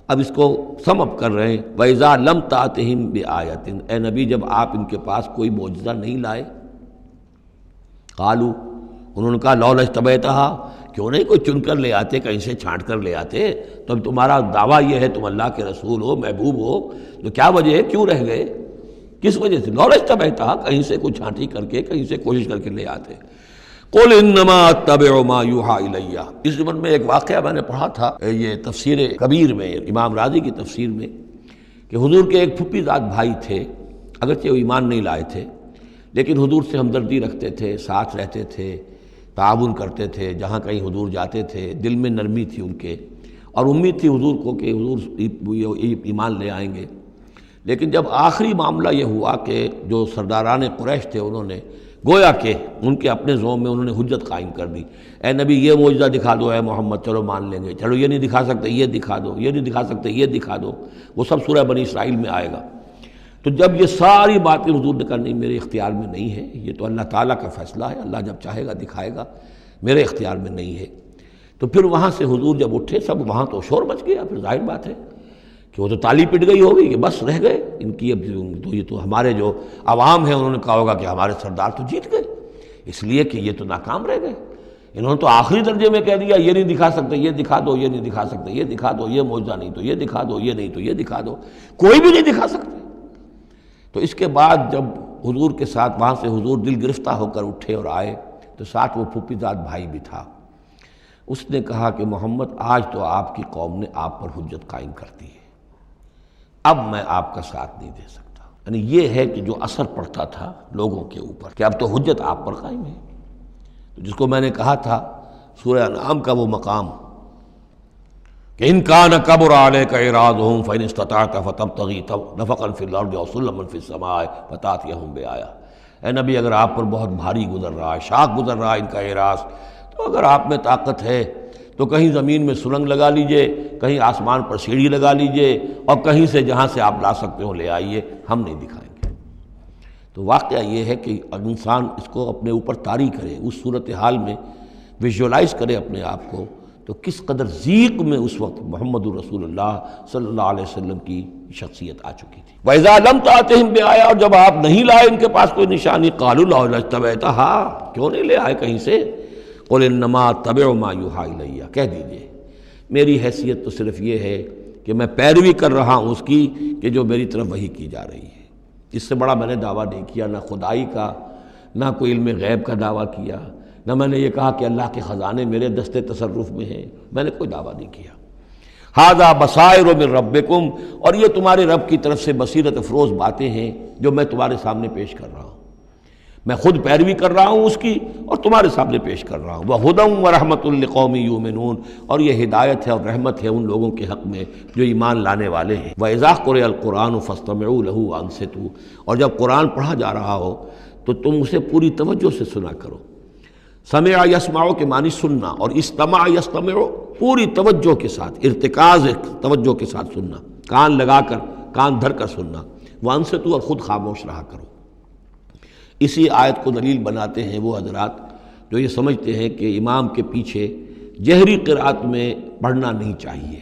اب اس کو سم اپ کر رہے ہیں، وَإِذَا لَمْ تَأْتِهِمْ بِآیَةٍ، اے نبی جب آپ ان کے پاس کوئی معجزہ نہیں لائے، قالوا، انہوں نے کہا لولا اجتبیتہا، کیوں نہیں کوئی چن کر لے آتے، کہیں سے چھانٹ کر لے آتے، تو اب تمہارا دعویٰ یہ ہے تم اللہ کے رسول ہو، محبوب ہو، تو کیا وجہ ہے، کیوں رہ گئے، کس وجہ سے؟ لولا اجتبیتہا، کہیں سے کوئی چھانٹی کر کے، کہیں سے کوشش کر کے لے آتے۔ قل انما اتبع ما یوحی الیہ، اس زمن میں ایک واقعہ میں نے پڑھا تھا، یہ تفسیر کبیر میں، امام راضی کی تفسیر میں، کہ حضور کے ایک پھوپھی زاد بھائی تھے، اگرچہ وہ ایمان نہیں لائے تھے لیکن حضور سے ہمدردی رکھتے تھے، ساتھ رہتے تھے، تعاون کرتے تھے، جہاں کہیں حضور جاتے تھے دل میں نرمی تھی ان کے، اور امید تھی حضور کو کہ حضور ایمان لے آئیں گے۔ لیکن جب آخری معاملہ یہ ہوا کہ جو سرداران قریش تھے انہوں نے گویا کہ ان کے اپنے زوم میں انہوں نے حجت قائم کر دی، اے نبی یہ معجزہ دکھا دو، اے محمد چلو مان لیں گے، چلو یہ نہیں دکھا سکتے یہ دکھا دو، یہ نہیں دکھا سکتے یہ دکھا دو، وہ سب سورہ بنی اسرائیل میں آئے گا۔ تو جب یہ ساری باتیں حضور نے کرنی میرے اختیار میں نہیں ہے، یہ تو اللہ تعالیٰ کا فیصلہ ہے، اللہ جب چاہے گا دکھائے گا، میرے اختیار میں نہیں ہے۔ تو پھر وہاں سے حضور جب اٹھے، سب وہاں تو شور مچ گیا، پھر ظاہر بات ہے کہ وہ تو تالی پٹ گئی ہوگی کہ بس رہ گئے ان کی، اب تو یہ تو ہمارے جو عوام ہیں انہوں نے کہا ہوگا کہ ہمارے سردار تو جیت گئے، اس لیے کہ یہ تو ناکام رہ گئے، انہوں نے تو آخری درجے میں کہہ دیا یہ نہیں دکھا سکتے یہ دکھا دو، یہ نہیں دکھا سکتے یہ دکھا دو، یہ معجزہ نہیں تو یہ دکھا دو، یہ نہیں تو یہ دکھا دو، کوئی بھی نہیں دکھا سکتے۔ تو اس کے بعد جب حضور کے ساتھ وہاں سے حضور دل گرفتہ ہو کر اٹھے اور آئے تو ساتھ وہ پھوپھی زاد بھائی بھی تھا، اس نے کہا کہ محمد آج تو آپ کی قوم نے آپ پر حجت قائم کر دی ہے، اب میں آپ کا ساتھ نہیں دے سکتا۔ یعنی یہ ہے کہ جو اثر پڑتا تھا لوگوں کے اوپر کہ اب تو حجت آپ پر قائم ہے، تو جس کو میں نے کہا تھا سورہ انعام کا وہ مقام کہ ان کان کبر علیک اعراضهم فان استطعت فتبتغی نفقا فی الارض او سلما فی السماء فتاتیہم بآیہ، اے نبی اگر آپ پر بہت بھاری گزر رہا ہے، شاق گزر رہا ہے ان کا اعراض، تو اگر آپ میں طاقت ہے تو کہیں زمین میں سرنگ لگا لیجئے، کہیں آسمان پر سیڑھی لگا لیجئے، اور کہیں سے جہاں سے آپ لا سکتے ہو لے آئیے، ہم نہیں دکھائیں گے۔ تو واقعہ یہ ہے کہ انسان اس کو اپنے اوپر طاری کرے، اس صورتحال میں ویژولائز کرے اپنے آپ کو، تو کس قدر ضیق میں اس وقت محمد الرسول اللہ صلی اللہ علیہ وسلم کی شخصیت آ چکی تھی۔ وَإِذَا لَمْ تَأْتِهِمْ بِآیَةٍ، اور جب آپ نہیں لائے ان کے پاس کوئی نشانی، قَالُوا لَوْلَا اجْتَبَیْتَهَا، کیوں نہیں لے آئے کہیں سے؟ قُلْ إِنَّمَا أَتَّبِعُ مَا يُوحَىٰ إِلَيَّ، کہہ دیجئے میری حیثیت تو صرف یہ ہے کہ میں پیروی کر رہا ہوں اس کی کہ جو میری طرف وحی کی جا رہی ہے، اس سے بڑا میں نے دعویٰ نہیں کیا، نہ خدائی کا، نہ کوئی علم غیب کا دعویٰ کیا، نہ میں نے یہ کہا کہ اللہ کے خزانے میرے دستے تصرف میں ہیں، میں نے کوئی دعویٰ نہیں کیا۔ ھذا بصائر من ربکم، اور یہ تمہارے رب کی طرف سے بصیرت افروز باتیں ہیں جو میں تمہارے سامنے پیش کر رہا ہوں، میں خود پیروی کر رہا ہوں اس کی اور تمہارے سامنے پیش کر رہا ہوں۔ وَھدًى وَرَحْمَةٌ لِقَوْمٍ يُؤْمِنُونَ، اور یہ ہدایت ہے اور رحمت ہے ان لوگوں کے حق میں جو ایمان لانے والے ہیں۔ وَإِذَا قُرِئَ الْقُرْآنُ فَاسْتَمِعُوا لَهُ وَأَنصِتُوا، اور جب قرآن پڑھا جا رہا ہو تو تم اسے پوری توجہ سے سنا کرو۔ سمع یسمع کے معنی سننا، اور استمع یستمع پوری توجہ کے ساتھ، ارتکاز توجہ کے ساتھ سننا، کان لگا کر، کان دھر کر سننا۔ وانصتوا، اور خود خاموش رہا کرو۔ اسی آیت کو دلیل بناتے ہیں وہ حضرات جو یہ سمجھتے ہیں کہ امام کے پیچھے جہری قرأت میں پڑھنا نہیں چاہیے،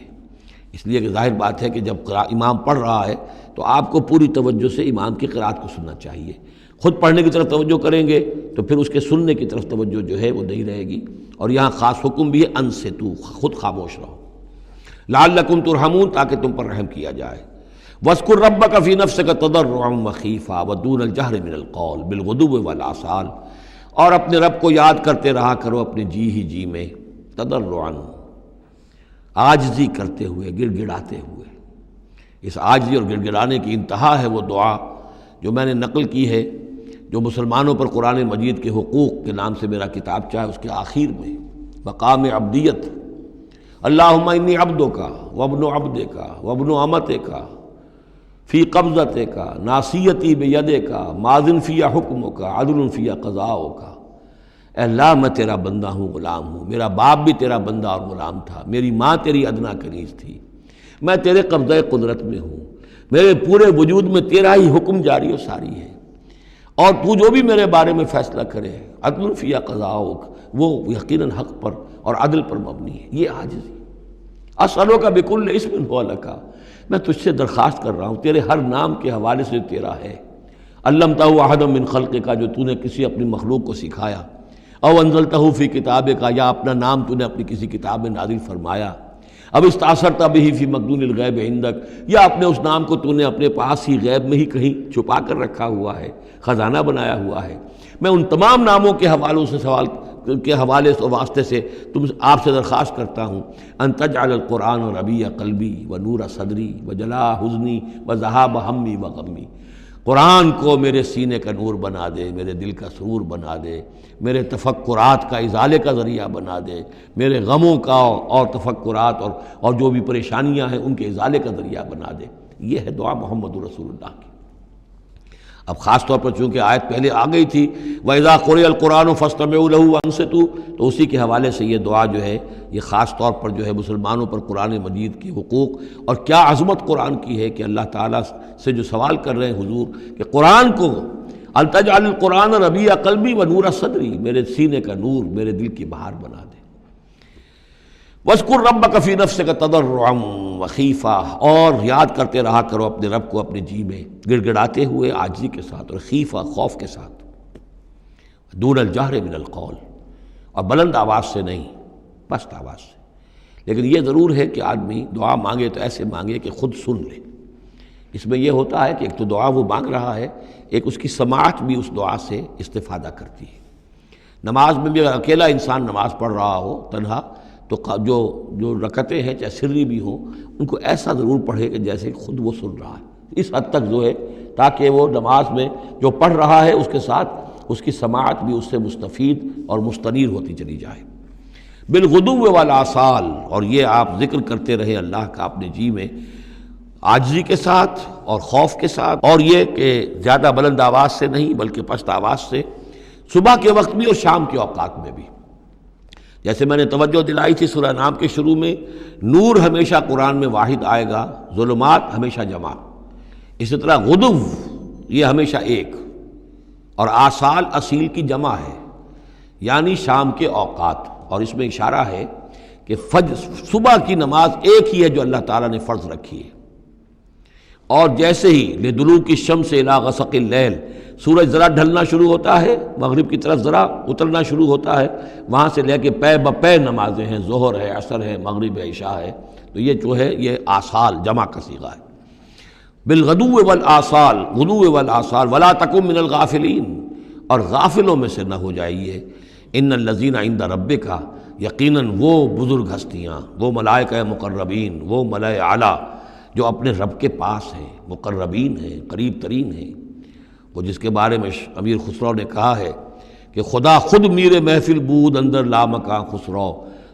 اس لیے کہ ظاہر بات ہے کہ جب امام پڑھ رہا ہے تو آپ کو پوری توجہ سے امام کی قرأت کو سننا چاہیے، خود پڑھنے کی طرف توجہ کریں گے تو پھر اس کے سننے کی طرف توجہ جو ہے وہ نہیں رہے گی۔ اور یہاں خاص حکم بھی ہے انصتوا، خود خاموش رہو، لعلکم ترحمون، تاکہ تم پر رحم کیا جائے۔ وَاذْكُرْ رَبَّكَ فِي نَفْسِكَ تَضَرُّعًا وَخِيفًا وَدُونَ الْجَهْرِ مِنَ الْقَوْلِ بِالْغُدُوِّ وَالْآصَالِ، اور اپنے رب کو یاد کرتے رہا کرو اپنے جی ہی جی میں، تضرعاً، عاجزی کرتے ہوئے، گڑ گڑاتے ہوئے۔ اس عاجزی اور گڑ گڑانے کی انتہا ہے وہ دعا جو میں نے نقل کی ہے، جو مسلمانوں پر قرآن مجید کے حقوق کے نام سے میرا کتاب چاہے اس کے آخر میں مقام عبدیت، اللہم انی عبدک وابن عبدک وابن امتک فی قبضت کا ناصیتی بید کا ماضٍ فی حکم کا عدل فی قضاء کا۔ اے اللہ میں تیرا بندہ ہوں، غلام ہوں، میرا باپ بھی تیرا بندہ اور غلام تھا، میری ماں تیری ادنا کنیز تھی، میں تیرے قبضۂ قدرت میں ہوں، میرے پورے وجود میں تیرا ہی حکم جاری و ساری ہے، اور تو جو بھی میرے بارے میں فیصلہ کرے عدل فی قضاءک، وہ یقیناً حق پر اور عدل پر مبنی ہے۔ یہ عاجزی۔ اسألک بکل اسم هو لک، میں تجھ سے درخواست کر رہا ہوں تیرے ہر نام کے حوالے سے تیرا ہے، علمتہ احدا من خلقک، جو تو نے کسی اپنی مخلوق کو سکھایا، او انزلتہ فی کتابک، یا اپنا نام تو نے اپنی کسی کتاب میں نازل فرمایا، اب استاثرت بہ فی مکنون الغیب عندک، یا اپنے اس نام کو تو نے اپنے پاس ہی غیب میں ہی کہیں چھپا کر رکھا ہوا ہے، خزانہ بنایا ہوا ہے۔ میں ان تمام ناموں کے حوالوں سے حوالے و واسطے سے آپ سے درخواست کرتا ہوں ان تجعل القرآن ربیع قلبی و نور صدری و جلاء حزنی و ذہاب ہمی و غمی، قرآن کو میرے سینے کا نور بنا دے، میرے دل کا سرور بنا دے، میرے تفکرات کا ازالے کا ذریعہ بنا دے، میرے غموں کا اور تفکرات اور جو بھی پریشانیاں ہیں ان کے ازالے کا ذریعہ بنا دے۔ یہ ہے دعا محمد رسول اللہ کی۔ اب خاص طور پر چونکہ آیت پہلے آ گئی تھی وَإِذَا قُرِئَ الْقُرْآنُ فَاسْتَمِعُوا لَهُ وَأَنصِتُوا، تو اسی کے حوالے سے یہ دعا جو ہے یہ خاص طور پر جو ہے مسلمانوں پر قرآن مجید کی حقوق اور کیا عظمت قرآن کی ہے کہ اللہ تعالیٰ سے جو سوال کر رہے ہیں حضور کہ قرآن کو التجعل القرآن ربیع قلبی و نور صدری، میرے سینے کا نور، میرے دل کی بہار بنا دے۔ وَاذْكُرْ رَبَّكَ فِي نَفْسِكَ تَضَرُّعًا وَخِيفَةً، اور یاد کرتے رہا کرو اپنے رب کو اپنے جی میں گڑ گڑاتے ہوئے، عاجزی کے ساتھ، اور خیفہ خوف کے ساتھ، دون الجہر من القول، اور بلند آواز سے نہیں، پست آواز سے۔ لیکن یہ ضرور ہے کہ آدمی دعا مانگے تو ایسے مانگے کہ خود سن لے۔ اس میں یہ ہوتا ہے کہ ایک تو دعا وہ مانگ رہا ہے، ایک اس کی سماعت بھی اس دعا سے استفادہ کرتی ہے۔ نماز میں بھی اگر اکیلا انسان نماز پڑھ رہا ہو تنہا، تو جو رکعتیں ہیں چاہے سری بھی ہوں ان کو ایسا ضرور پڑھے کہ جیسے خود وہ سن رہا ہے، اس حد تک جو ہے تاکہ وہ نماز میں جو پڑھ رہا ہے اس کے ساتھ اس کی سماعت بھی اس سے مستفید اور مستنیر ہوتی چلی جائے۔ بالغدو والآصال، اور یہ آپ ذکر کرتے رہے اللہ کا اپنے جی میں عاجزی کے ساتھ اور خوف کے ساتھ، اور یہ کہ زیادہ بلند آواز سے نہیں بلکہ پست آواز سے، صبح کے وقت بھی اور شام کے اوقات میں بھی۔ جیسے میں نے توجہ دلائی تھی سورہ نام کے شروع میں، نور ہمیشہ قرآن میں واحد آئے گا، ظلمات ہمیشہ جمع، اسی طرح غدو یہ ہمیشہ ایک، اور آصال اصیل کی جمع ہے، یعنی شام کے اوقات۔ اور اس میں اشارہ ہے کہ صبح کی نماز ایک ہی ہے جو اللہ تعالیٰ نے فرض رکھی ہے، اور جیسے ہی لدلوک الشمس الی غسق اللیل، سورج ذرا ڈھلنا شروع ہوتا ہے، مغرب کی طرف ذرا اترنا شروع ہوتا ہے، وہاں سے لے کے پے بپے نمازیں ہیں، ظہر ہے، عصر ہے، مغرب ہے، عشاء ہے، تو یہ جو ہے یہ آصال جمع کا صیغہ ہے۔ بالغدو والآصال، غدو والآصال، ولا تکن من الغافلین، اور غافلوں میں سے نہ ہو جائیے۔ ان الذین عند ربک، یقیناً وہ بزرگ ہستیاں، وہ ملائکہ مقربین، وہ ملائے اعلیٰ جو اپنے رب کے پاس ہیں، مقربین ہیں، قریب ترین ہیں، وہ جس کے بارے میں امیر خسرو نے کہا ہے کہ خدا خود میر محفل بود اندر لامکاں خسرو،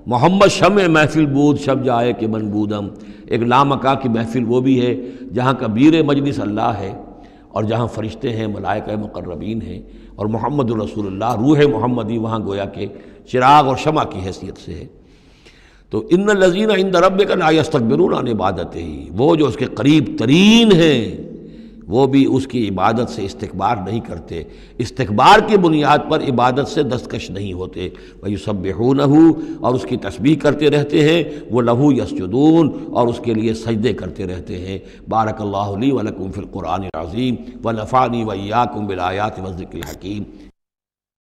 محمد شمع محفل بود شب جائے کہ من بودم۔ ایک لامکاں کی محفل وہ بھی ہے جہاں کا میر مجلس اللہ ہے، اور جہاں فرشتے ہیں، ملائکہ مقربین ہیں، اور محمد رسول اللہ روح محمدی وہاں گویا کہ چراغ اور شمع کی حیثیت سے ہے۔ تو ان الذین عند ربک لا یستکبرون عن عبادتہ، وہ جو اس کے قریب ترین ہیں وہ بھی اس کی عبادت سے استکبار نہیں کرتے، استکبار کی بنیاد پر عبادت سے دستکش نہیں ہوتے۔ وَيُسَبِّحُونَهُ، اور اس کی تسبیح کرتے رہتے ہیں، وہ لہو یسجدون، اور اس کے لیے سجدے کرتے رہتے ہیں۔ بارک اللہ لی ولکم فی القرآن العظیم ونفعنی وإیاکم بالآیات والذکر الحکیم۔